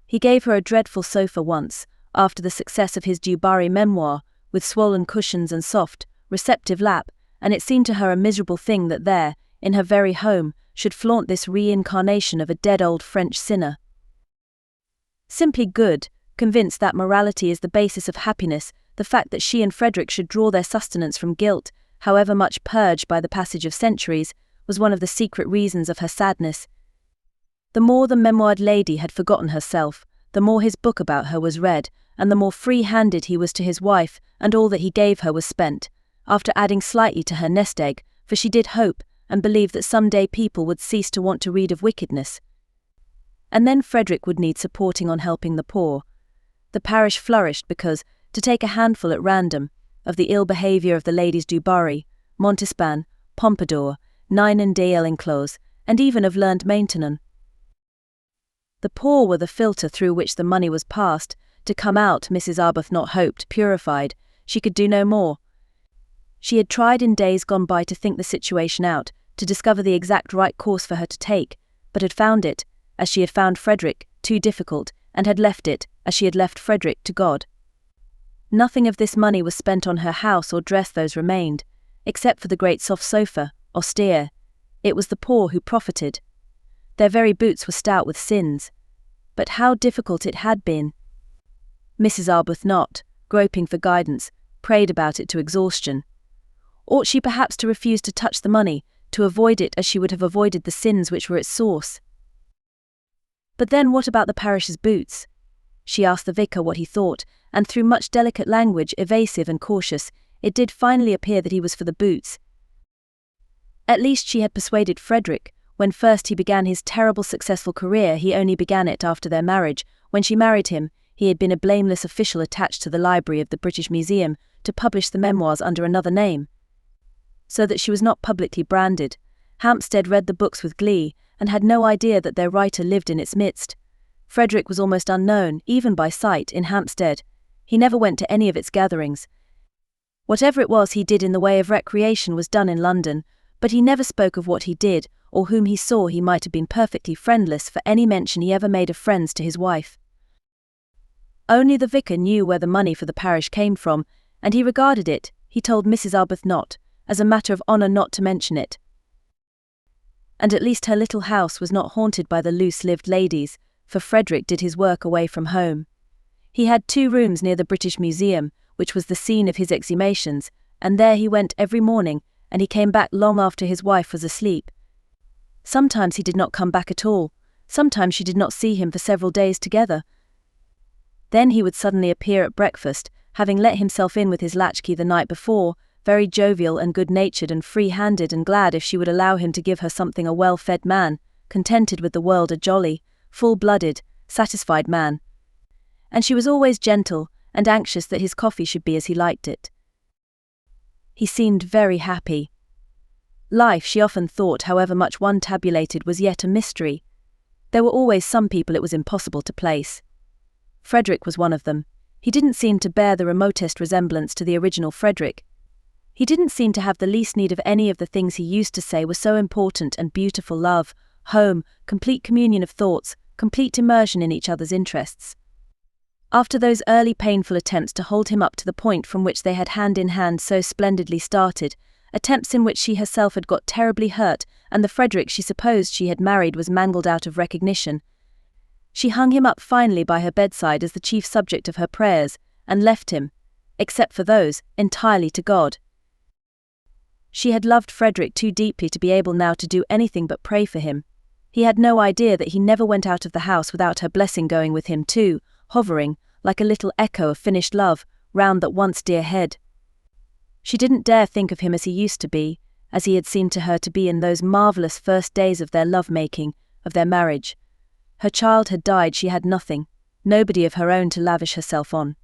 He gave her a dreadful sofa once, after the success of his Du Barry memoir, with swollen cushions and soft, receptive lap, and it seemed to her a miserable thing that there, in her very home, should flaunt this reincarnation of a dead old French sinner. Simply good, convinced that morality is the basis of happiness, the fact that she and Frederick should draw their sustenance from guilt, however much purged by the passage of centuries, was one of the secret reasons of her sadness. The more the memoired lady had forgotten herself, the more his book about her was read, and the more free-handed he was to his wife, and all that he gave her was spent, after adding slightly to her nest egg, for she did hope and believe that some day people would cease to want to read of wickedness. And then Frederick would need supporting on helping the poor. The parish flourished because, to take a handful at random, of the ill behaviour of the ladies du Barry, Montespan, Pompadour, Ninon d'Alenclos, and even of learned Maintenon. The poor were the filter through which the money was passed, to come out, Mrs. Arbuthnot hoped, purified. She could do no more. She had tried in days gone by to think the situation out, to discover the exact right course for her to take, but had found it, as she had found Frederick, too difficult, and had left it, as she had left Frederick, to God. Nothing of this money was spent on her house or dress; those remained, except for the great soft sofa, austere. It was the poor who profited. Their very boots were stout with sins. But how difficult it had been! Mrs. Arbuthnot, groping for guidance, prayed about it to exhaustion. Ought she perhaps to refuse to touch the money, to avoid it as she would have avoided the sins which were its source? But then what about the parish's boots? She asked the vicar what he thought, and through much delicate language, evasive and cautious, it did finally appear that he was for the boots. At least she had persuaded Frederick. When first he began his terrible successful career, he only began it after their marriage. When she married him, he had been a blameless official attached to the library of the British Museum to publish the memoirs under another name, so that she was not publicly branded. Hampstead read the books with glee, and had no idea that their writer lived in its midst. Frederick was almost unknown, even by sight, in Hampstead. He never went to any of its gatherings. Whatever it was he did in the way of recreation was done in London, but he never spoke of what he did, or whom he saw. He might have been perfectly friendless for any mention he ever made of friends to his wife. Only the vicar knew where the money for the parish came from, and he regarded it, he told Mrs. Arbuthnot, as a matter of honour not to mention it. And at least her little house was not haunted by the loose-lived ladies, for Frederick did his work away from home. He had 2 rooms near the British Museum, which was the scene of his exhumations, and there he went every morning, and he came back long after his wife was asleep. Sometimes he did not come back at all. Sometimes she did not see him for several days together. Then he would suddenly appear at breakfast, having let himself in with his latchkey the night before, very jovial and good-natured and free-handed, and glad if she would allow him to give her something, a well-fed man, contented with the world, a jolly, full-blooded, satisfied man. And she was always gentle, and anxious that his coffee should be as he liked it. He seemed very happy. Life, she often thought, however much one tabulated, was yet a mystery. There were always some people it was impossible to place. Frederick was one of them. He didn't seem to bear the remotest resemblance to the original Frederick. He didn't seem to have the least need of any of the things he used to say were so important and beautiful: love, home, complete communion of thoughts, complete immersion in each other's interests. After those early painful attempts to hold him up to the point from which they had hand in hand so splendidly started, attempts in which she herself had got terribly hurt and the Frederick she supposed she had married was mangled out of recognition, she hung him up finally by her bedside as the chief subject of her prayers, and left him, except for those, entirely to God. She had loved Frederick too deeply to be able now to do anything but pray for him. He had no idea that he never went out of the house without her blessing going with him too, hovering, like a little echo of finished love, round that once dear head. She didn't dare think of him as he used to be, as he had seemed to her to be in those marvellous first days of their love-making, of their marriage. Her child had died, she had nothing, nobody of her own to lavish herself on.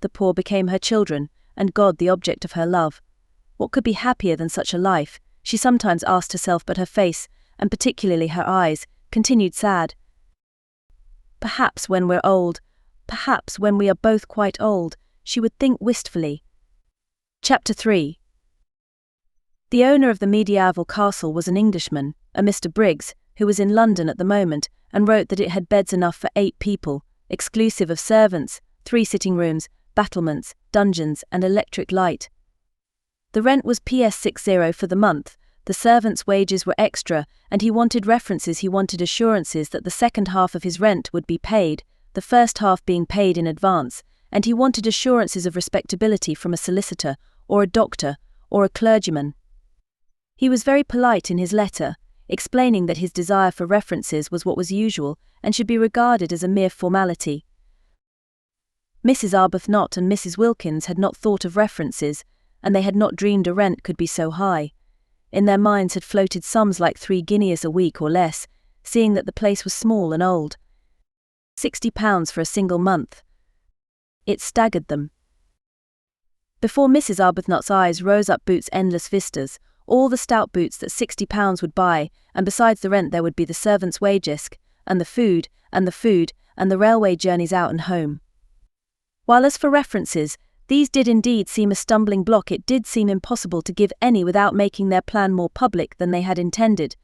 The poor became her children, and God the object of her love. What could be happier than such a life, she sometimes asked herself, but her face, and particularly her eyes, continued sad. Perhaps when we're old, perhaps when we are both quite old, she would think wistfully. Chapter 3. The owner of the medieval castle was an Englishman, a Mr. Briggs, who was in London at the moment, and wrote that it had beds enough for 8 people, exclusive of servants, 3 sitting rooms, battlements, dungeons, and electric light. The rent was PS60 for the month, the servants' wages were extra, and he wanted references, he wanted assurances that the second half of his rent would be paid, the first half being paid in advance, and he wanted assurances of respectability from a solicitor, or a doctor, or a clergyman. He was very polite in his letter, explaining that his desire for references was what was usual and should be regarded as a mere formality. Mrs. Arbuthnot and Mrs. Wilkins had not thought of references, and they had not dreamed a rent could be so high. In their minds had floated sums like 3 guineas a week or less, seeing that the place was small and old. £60 for a single month. It staggered them. Before Mrs. Arbuthnot's eyes rose up Boots' endless vistas, all the stout boots that £60 would buy, and besides the rent there would be the servants' wages, and the food, and the railway journeys out and home. While as for references, these did indeed seem a stumbling block. It did seem impossible to give any without making their plan more public than they had intended.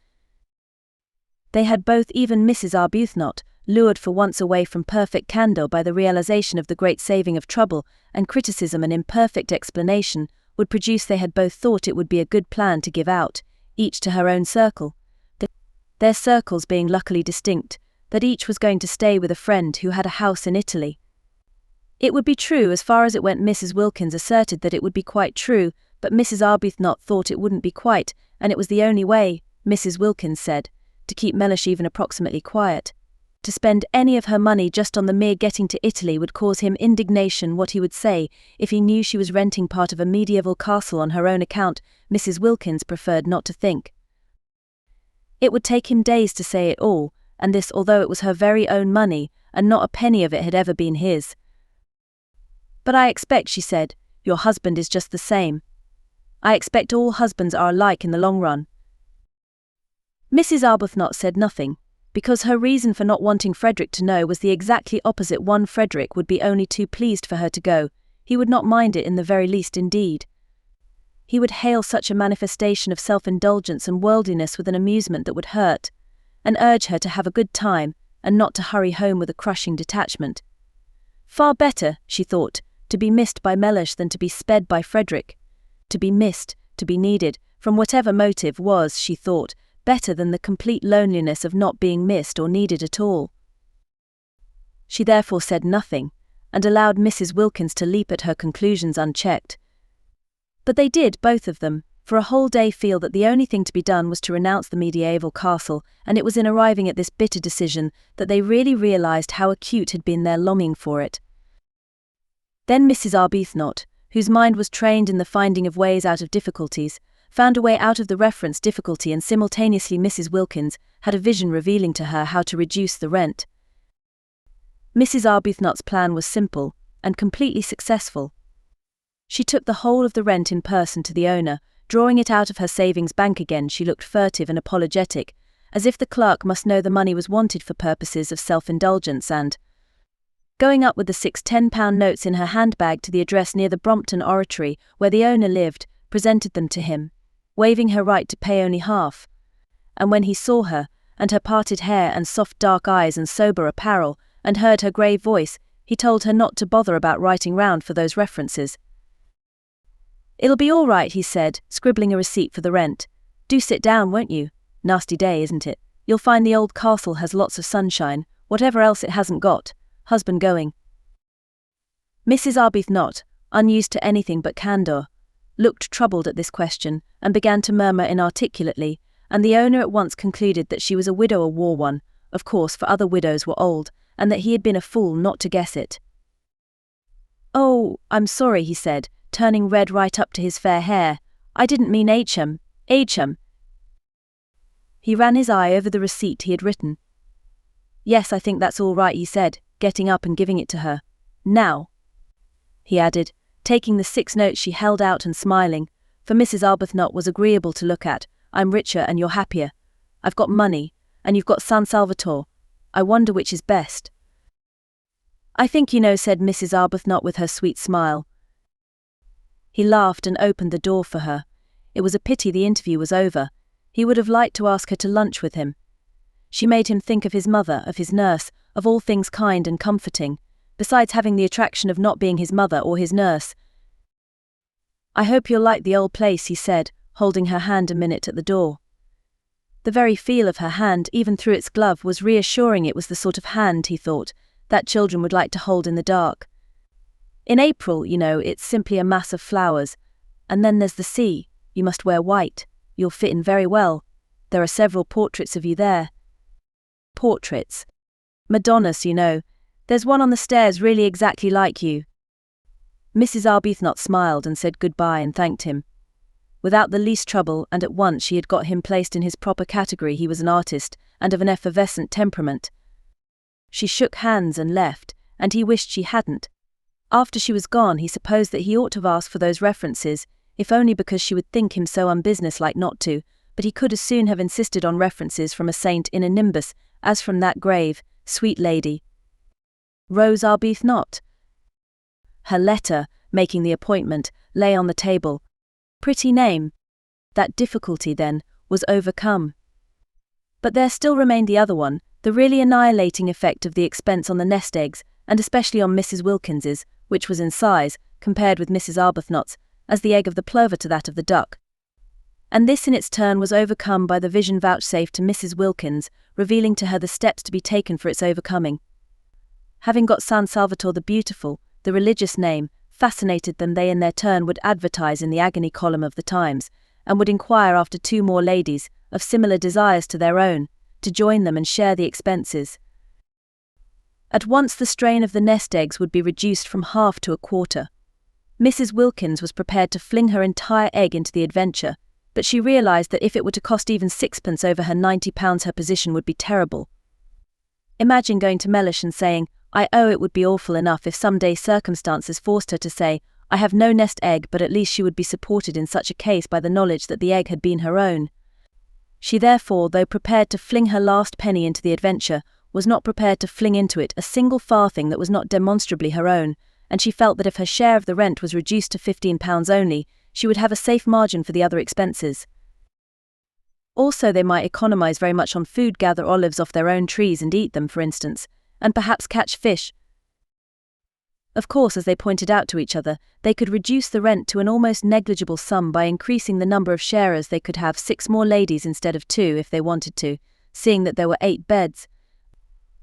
They had both, even Mrs. Arbuthnot, lured for once away from perfect candour by the realization of the great saving of trouble, and criticism and imperfect explanation would produce. They had both thought it would be a good plan to give out, each to her own circle, their circles being luckily distinct, that each was going to stay with a friend who had a house in Italy. It would be true as far as it went. Mrs. Wilkins asserted that it would be quite true, but Mrs. Arbuthnot thought it wouldn't be quite, and it was the only way, Mrs. Wilkins said, to keep Mellish even approximately quiet. To spend any of her money just on the mere getting to Italy would cause him indignation. What he would say if he knew she was renting part of a medieval castle on her own account, Mrs. Wilkins preferred not to think. It would take him days to say it all, and this although it was her very own money, and not a penny of it had ever been his. "But I expect," she said, "your husband is just the same. I expect all husbands are alike in the long run." Mrs. Arbuthnot said nothing, because her reason for not wanting Frederick to know was the exactly opposite one. Frederick would be only too pleased for her to go. He would not mind it in the very least indeed. He would hail such a manifestation of self-indulgence and worldliness with an amusement that would hurt, and urge her to have a good time, and not to hurry home with a crushing detachment. Far better, she thought, to be missed by Mellish than to be sped by Frederick. To be missed, to be needed, from whatever motive, was, she thought, better than the complete loneliness of not being missed or needed at all. She therefore said nothing, and allowed Mrs. Wilkins to leap at her conclusions unchecked. But they did, both of them, for a whole day feel that the only thing to be done was to renounce the medieval castle, and it was in arriving at this bitter decision that they really realized how acute had been their longing for it. Then Mrs. Arbuthnot, whose mind was trained in the finding of ways out of difficulties, found a way out of the reference difficulty, and simultaneously Mrs. Wilkins had a vision revealing to her how to reduce the rent. Mrs. Arbuthnot's plan was simple, and completely successful. She took the whole of the rent in person to the owner, drawing it out of her savings bank again. She looked furtive and apologetic, as if the clerk must know the money was wanted for purposes of self-indulgence, and going up with the 6 £10 notes in her handbag to the address near the Brompton Oratory, where the owner lived, presented them to him, waiving her right to pay only half. And when he saw her, and her parted hair and soft dark eyes and sober apparel, and heard her grave voice, he told her not to bother about writing round for those references. "It'll be all right," he said, scribbling a receipt for the rent. "Do sit down, won't you? Nasty day, isn't it? You'll find the old castle has lots of sunshine, whatever else it hasn't got. Husband going." Mrs. Arbuthnot, unused to anything but candour, looked troubled at this question and began to murmur inarticulately, and the owner at once concluded that she was a widow, a war one, of course, for other widows were old, and that he had been a fool not to guess it. "Oh, I'm sorry," he said, turning red right up to his fair hair. "I didn't mean H.M. He ran his eye over the receipt he had written. "Yes, I think that's all right," he said, getting up and giving it to her. "Now," he added, taking the 6 notes she held out and smiling, for Mrs. Arbuthnot was agreeable to look at. "I'm richer and you're happier. I've got money, and you've got San Salvatore. I wonder which is best." "I think you know," said Mrs. Arbuthnot with her sweet smile. He laughed and opened the door for her. It was a pity the interview was over. He would have liked to ask her to lunch with him. She made him think of his mother, of his nurse, of all things kind and comforting, besides having the attraction of not being his mother or his nurse. "I hope you'll like the old place," he said, holding her hand a minute at the door. The very feel of her hand, even through its glove, was reassuring. It was the sort of hand, he thought, that children would like to hold in the dark. "In April, you know, it's simply a mass of flowers. And then there's the sea. You must wear white. You'll fit in very well. There are several portraits of you there." "Portraits? Madonnas, you know. There's one on the stairs really exactly like you." Mrs. Arbuthnot smiled and said goodbye and thanked him. Without the least trouble, and at once she had got him placed in his proper category. He was an artist, and of an effervescent temperament. She shook hands and left, and he wished she hadn't. After she was gone, he supposed that he ought to have asked for those references, if only because she would think him so unbusinesslike not to, but he could as soon have insisted on references from a saint in a nimbus as from that grave, sweet lady. Rose Arbuthnot. Her letter, making the appointment, lay on the table. Pretty name. That difficulty, then, was overcome. But there still remained the other one, the really annihilating effect of the expense on the nest eggs, and especially on Mrs. Wilkins's, which was in size, compared with Mrs. Arbuthnot's, as the egg of the plover to that of the duck. And this in its turn was overcome by the vision vouchsafed to Mrs. Wilkins, revealing to her the steps to be taken for its overcoming. Having got San Salvatore the Beautiful, the religious name, fascinated them, they in their turn would advertise in the agony column of the Times, and would inquire after 2 more ladies, of similar desires to their own, to join them and share the expenses. At once the strain of the nest eggs would be reduced from half to a quarter. Mrs. Wilkins was prepared to fling her entire egg into the adventure, but she realized that if it were to cost even 6pence over her £90, her position would be terrible. Imagine going to Mellish and saying, it would be awful enough if some day circumstances forced her to say, "I have no nest egg," but at least she would be supported in such a case by the knowledge that the egg had been her own. She therefore, though prepared to fling her last penny into the adventure, was not prepared to fling into it a single farthing that was not demonstrably her own, and she felt that if her share of the rent was reduced to £15 only, she would have a safe margin for the other expenses. Also, they might economize very much on food, gather olives off their own trees and eat them, for instance, and perhaps catch fish. Of course, as they pointed out to each other, they could reduce the rent to an almost negligible sum by increasing the number of sharers. They could have 6 more ladies instead of 2 if they wanted to, seeing that there were 8 beds.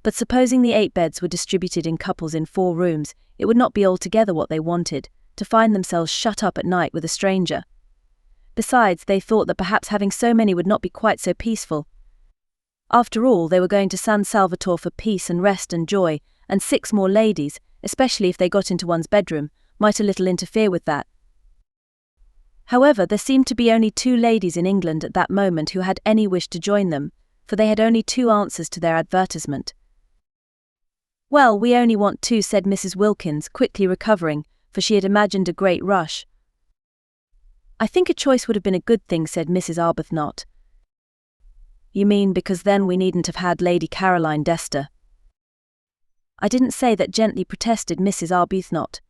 But supposing the 8 beds were distributed in couples in 4 rooms, it would not be altogether what they wanted, to find themselves shut up at night with a stranger. Besides, they thought that perhaps having so many would not be quite so peaceful. After all, they were going to San Salvatore for peace and rest and joy, and 6 more ladies, especially if they got into one's bedroom, might a little interfere with that. However, there seemed to be only 2 ladies in England at that moment who had any wish to join them, for they had only 2 answers to their advertisement. "Well, we only want 2, said Mrs. Wilkins, quickly recovering, for she had imagined a great rush. "I think a choice would have been a good thing," said Mrs. Arbuthnot. "You mean because then we needn't have had Lady Caroline Dester?" "I didn't say that," gently protested Mrs. Arbuthnot.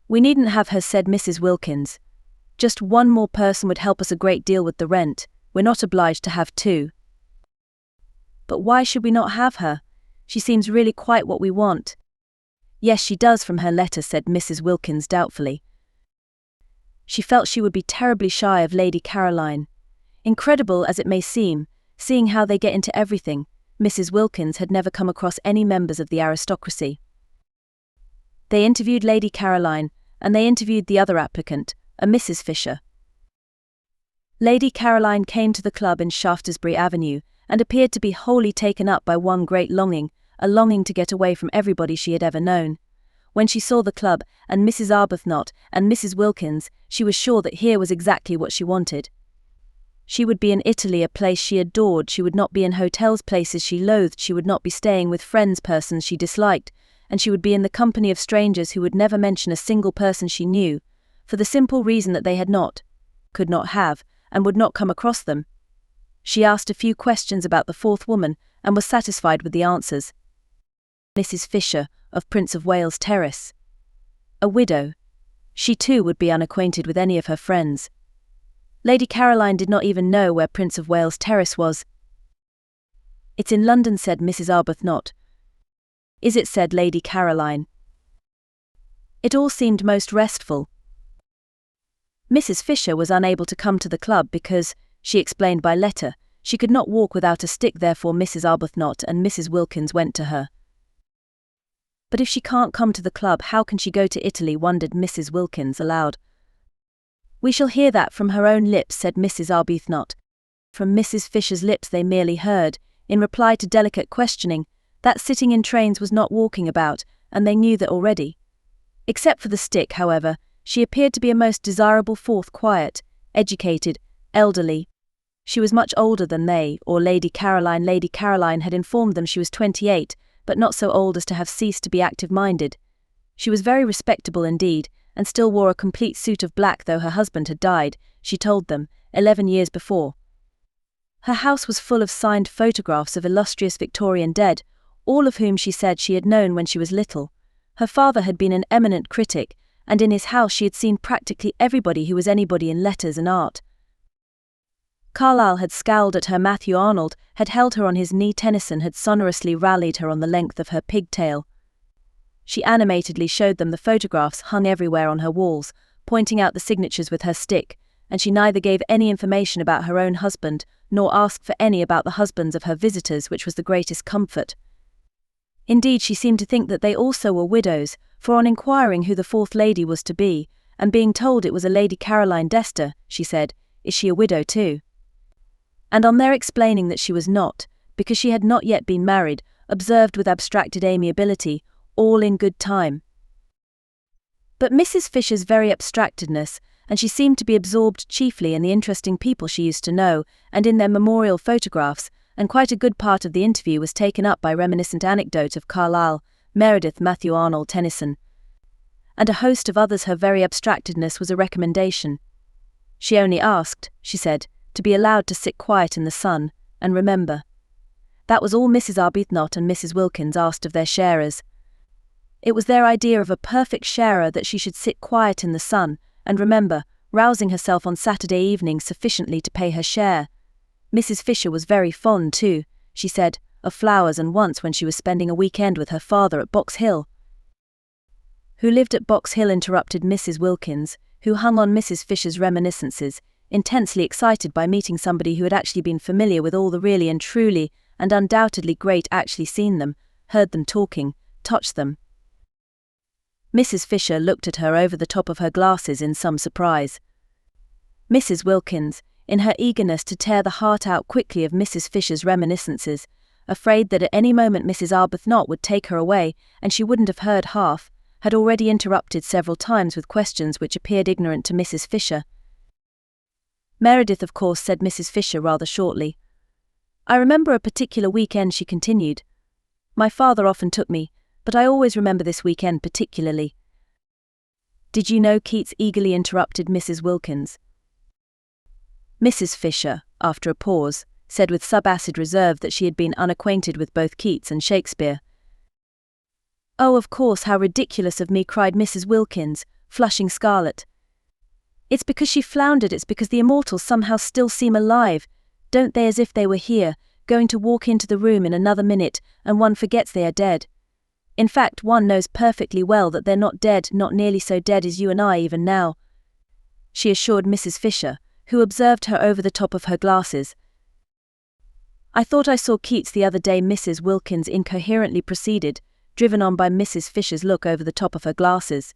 "We needn't have her," said Mrs. Wilkins. "Just one more person would help us a great deal with the rent. We're not obliged to have two." "But why should we not have her? She seems really quite what we want." "Yes, she does from her letter," said Mrs. Wilkins doubtfully. She felt she would be terribly shy of Lady Caroline. Incredible as it may seem, seeing how they get into everything, Mrs. Wilkins had never come across any members of the aristocracy. They interviewed Lady Caroline, and they interviewed the other applicant, a Mrs. Fisher. Lady Caroline came to the club in Shaftesbury Avenue, and appeared to be wholly taken up by one great longing, a longing to get away from everybody she had ever known. When she saw the club, and Mrs. Arbuthnot, and Mrs. Wilkins, she was sure that here was exactly what she wanted. She would be in Italy, a place she adored. She would not be in hotels, places she loathed. She would not be staying with friends, persons she disliked, and she would be in the company of strangers who would never mention a single person she knew, for the simple reason that they had not, could not have, and would not come across them. She asked a few questions about the fourth woman, and was satisfied with the answers. Mrs. Fisher, of Prince of Wales Terrace. A widow. She too would be unacquainted with any of her friends. Lady Caroline did not even know where Prince of Wales Terrace was. "It's in London," said Mrs. Arbuthnot. "Is it?" said Lady Caroline. It all seemed most restful. Mrs. Fisher was unable to come to the club because, she explained by letter, she could not walk without a stick. Therefore Mrs. Arbuthnot and Mrs. Wilkins went to her. "But if she can't come to the club, how can she go to Italy?" wondered Mrs. Wilkins aloud. "We shall hear that from her own lips," said Mrs. Arbuthnot. From Mrs. Fisher's lips they merely heard, in reply to delicate questioning, that sitting in trains was not walking about, and they knew that already. Except for the stick, however, she appeared to be a most desirable fourth, quiet, educated, elderly. She was much older than they, or Lady Caroline. Lady Caroline had informed them she was 28, but not so old as to have ceased to be active-minded. She was very respectable indeed, and still wore a complete suit of black, though her husband had died, she told them, 11 years before. Her house was full of signed photographs of illustrious Victorian dead, all of whom she said she had known when she was little. Her father had been an eminent critic, and in his house she had seen practically everybody who was anybody in letters and art. Carlyle had scowled at her. Matthew Arnold had held her on his knee. Tennyson had sonorously rallied her on the length of her pigtail. She animatedly showed them the photographs hung everywhere on her walls, pointing out the signatures with her stick, and she neither gave any information about her own husband, nor asked for any about the husbands of her visitors, which was the greatest comfort. Indeed, she seemed to think that they also were widows, for on inquiring who the fourth lady was to be, and being told it was a Lady Caroline Dester, she said, "Is she a widow too?" And on their explaining that she was not, because she had not yet been married, observed with abstracted amiability, "All in good time." But Mrs. Fisher's very abstractedness, and she seemed to be absorbed chiefly in the interesting people she used to know, and in their memorial photographs, and quite a good part of the interview was taken up by reminiscent anecdote of Carlyle, Meredith, Matthew Arnold, Tennyson, and a host of others. Her very abstractedness was a recommendation. She only asked, she said, to be allowed to sit quiet in the sun, and remember. That was all Mrs. Arbuthnot and Mrs. Wilkins asked of their sharers. It was their idea of a perfect sharer that she should sit quiet in the sun, and remember, rousing herself on Saturday evening sufficiently to pay her share. Mrs. Fisher was very fond too, she said, of flowers, and once when she was spending a weekend with her father at Box Hill. Who lived at Box Hill? Interrupted Mrs. Wilkins, who hung on Mrs. Fisher's reminiscences, intensely excited by meeting somebody who had actually been familiar with all the really and truly and undoubtedly great, actually seen them, heard them talking, touched them. Mrs. Fisher looked at her over the top of her glasses in some surprise. Mrs. Wilkins, in her eagerness to tear the heart out quickly of Mrs. Fisher's reminiscences, afraid that at any moment Mrs. Arbuthnot would take her away and she wouldn't have heard half, had already interrupted several times with questions which appeared ignorant to Mrs. Fisher. "Meredith, of course," said Mrs. Fisher rather shortly. "I remember a particular weekend," she continued. "My father often took me, but I always remember this weekend particularly." "Did you know Keats?" eagerly interrupted Mrs. Wilkins. Mrs. Fisher, after a pause, said with subacid reserve that she had been unacquainted with both Keats and Shakespeare. "Oh, of course, how ridiculous of me," cried Mrs. Wilkins, flushing scarlet. "It's because she floundered, it's because the immortals somehow still seem alive, don't they, as if they were here, going to walk into the room in another minute, and one forgets they are dead. In fact, one knows perfectly well that they're not dead, not nearly so dead as you and I even now," she assured Mrs. Fisher, who observed her over the top of her glasses. "I thought I saw Keats the other day," Mrs. Wilkins incoherently proceeded, driven on by Mrs. Fisher's look over the top of her glasses.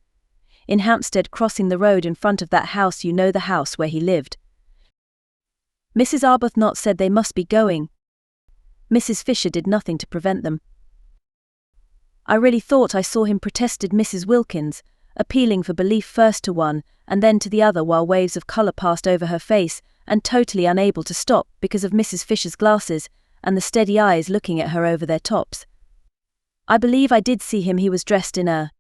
"In Hampstead, crossing the road in front of that house, you know, the house where he lived." Mrs. Arbuthnot said they must be going. Mrs. Fisher did nothing to prevent them. "I really thought I saw him," protested Mrs. Wilkins, appealing for belief first to one and then to the other while waves of colour passed over her face, and totally unable to stop because of Mrs. Fisher's glasses and the steady eyes looking at her over their tops. "I believe I did see him. He was dressed in a—"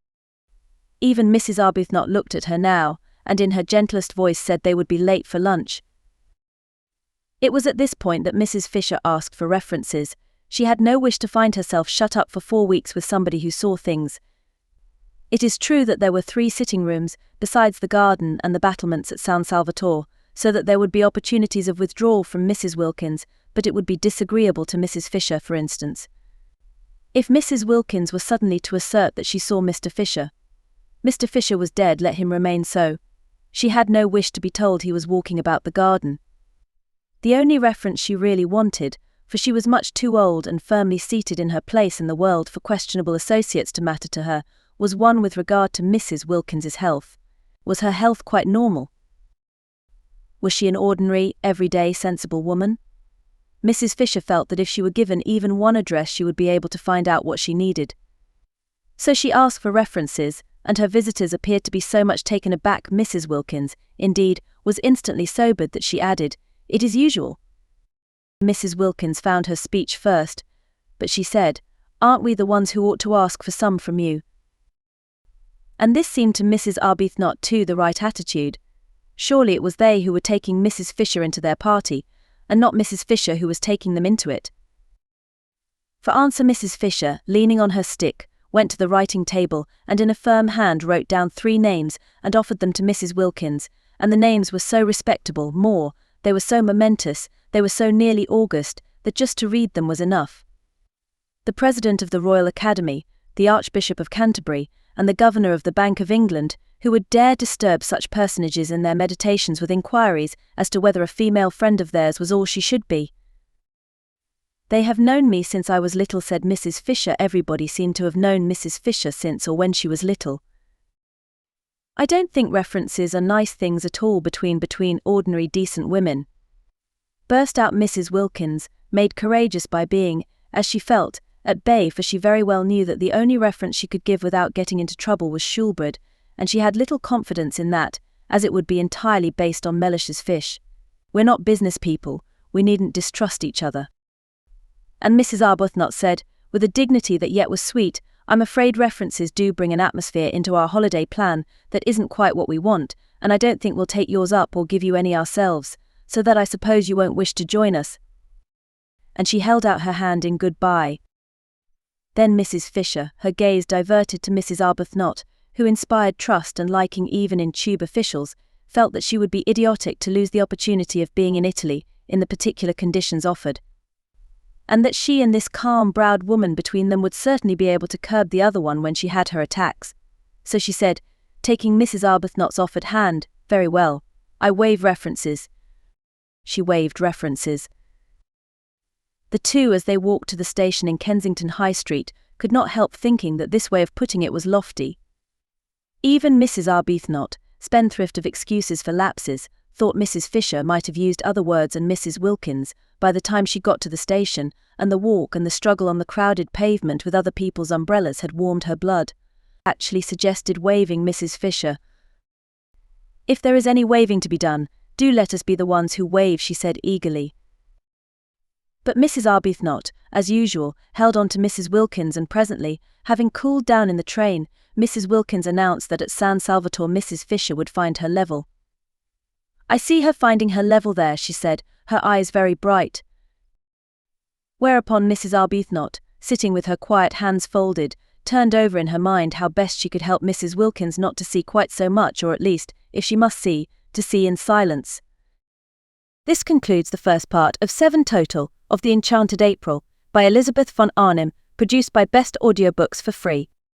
Even Mrs. Arbuthnot looked at her now, and in her gentlest voice said they would be late for lunch. It was at this point that Mrs. Fisher asked for references. She had no wish to find herself shut up for 4 weeks with somebody who saw things. It is true that there were 3 sitting rooms, besides the garden and the battlements at San Salvatore, so that there would be opportunities of withdrawal from Mrs. Wilkins, but it would be disagreeable to Mrs. Fisher, for instance. If Mrs. Wilkins were suddenly to assert that she saw Mr. Fisher was dead, let him remain so. She had no wish to be told he was walking about the garden. The only reference she really wanted, for she was much too old and firmly seated in her place in the world for questionable associates to matter to her, was one with regard to Mrs. Wilkins's health. Was her health quite normal? Was she an ordinary, everyday, sensible woman? Mrs. Fisher felt that if she were given even one address she would be able to find out what she needed. So she asked for references, and her visitors appeared to be so much taken aback. Mrs. Wilkins, indeed, was instantly sobered that she added, "It is usual." Mrs. Wilkins found her speech first, but she said, "Aren't we the ones who ought to ask for some from you?" And this seemed to Mrs. Arbuthnot too the right attitude. Surely it was they who were taking Mrs. Fisher into their party, and not Mrs. Fisher who was taking them into it. For answer, Mrs. Fisher, leaning on her stick, went to the writing table and in a firm hand wrote down 3 names and offered them to Mrs. Wilkins, and the names were so respectable, they were so momentous, they were so nearly august, that just to read them was enough. The President of the Royal Academy, the Archbishop of Canterbury, and the Governor of the Bank of England, who would dare disturb such personages in their meditations with inquiries as to whether a female friend of theirs was all she should be. "They have known me since I was little," said Mrs. Fisher. Everybody seemed to have known Mrs. Fisher since or when she was little. "I don't think references are nice things at all between ordinary decent women," burst out Mrs. Wilkins, made courageous by being, as she felt, at bay, for she very well knew that the only reference she could give without getting into trouble was Shoolbred, and she had little confidence in that, as it would be entirely based on Mellish's fish. "We're not business people, we needn't distrust each other." And Mrs. Arbuthnot said, with a dignity that yet was sweet, "I'm afraid references do bring an atmosphere into our holiday plan that isn't quite what we want, and I don't think we'll take yours up or give you any ourselves, so that I suppose you won't wish to join us." And she held out her hand in goodbye. Then Mrs. Fisher, her gaze diverted to Mrs. Arbuthnot, who inspired trust and liking even in tube officials, felt that she would be idiotic to lose the opportunity of being in Italy, in the particular conditions offered. And that she and this calm-browed woman between them would certainly be able to curb the other one when she had her attacks. So she said, taking Mrs. Arbuthnot's offered hand, "Very well, I waive references." She waived references. The two, as they walked to the station in Kensington High Street, could not help thinking that this way of putting it was lofty. Even Mrs. Arbuthnot, spendthrift of excuses for lapses, thought Mrs. Fisher might have used other words, and Mrs. Wilkins, by the time she got to the station, and the walk and the struggle on the crowded pavement with other people's umbrellas had warmed her blood, actually suggested waiving Mrs. Fisher. "If there is any waving to be done, do let us be the ones who wave," she said eagerly. But Mrs. Arbuthnot, as usual, held on to Mrs. Wilkins, and presently, having cooled down in the train, Mrs. Wilkins announced that at San Salvatore Mrs. Fisher would find her level. "I see her finding her level there," she said, her eyes very bright. Whereupon Mrs. Arbuthnot, sitting with her quiet hands folded, turned over in her mind how best she could help Mrs. Wilkins not to see quite so much, or at least, if she must see, to see in silence. This concludes the first part of 7 total of The Enchanted April by Elizabeth von Arnim, produced by Best Audiobooks for free.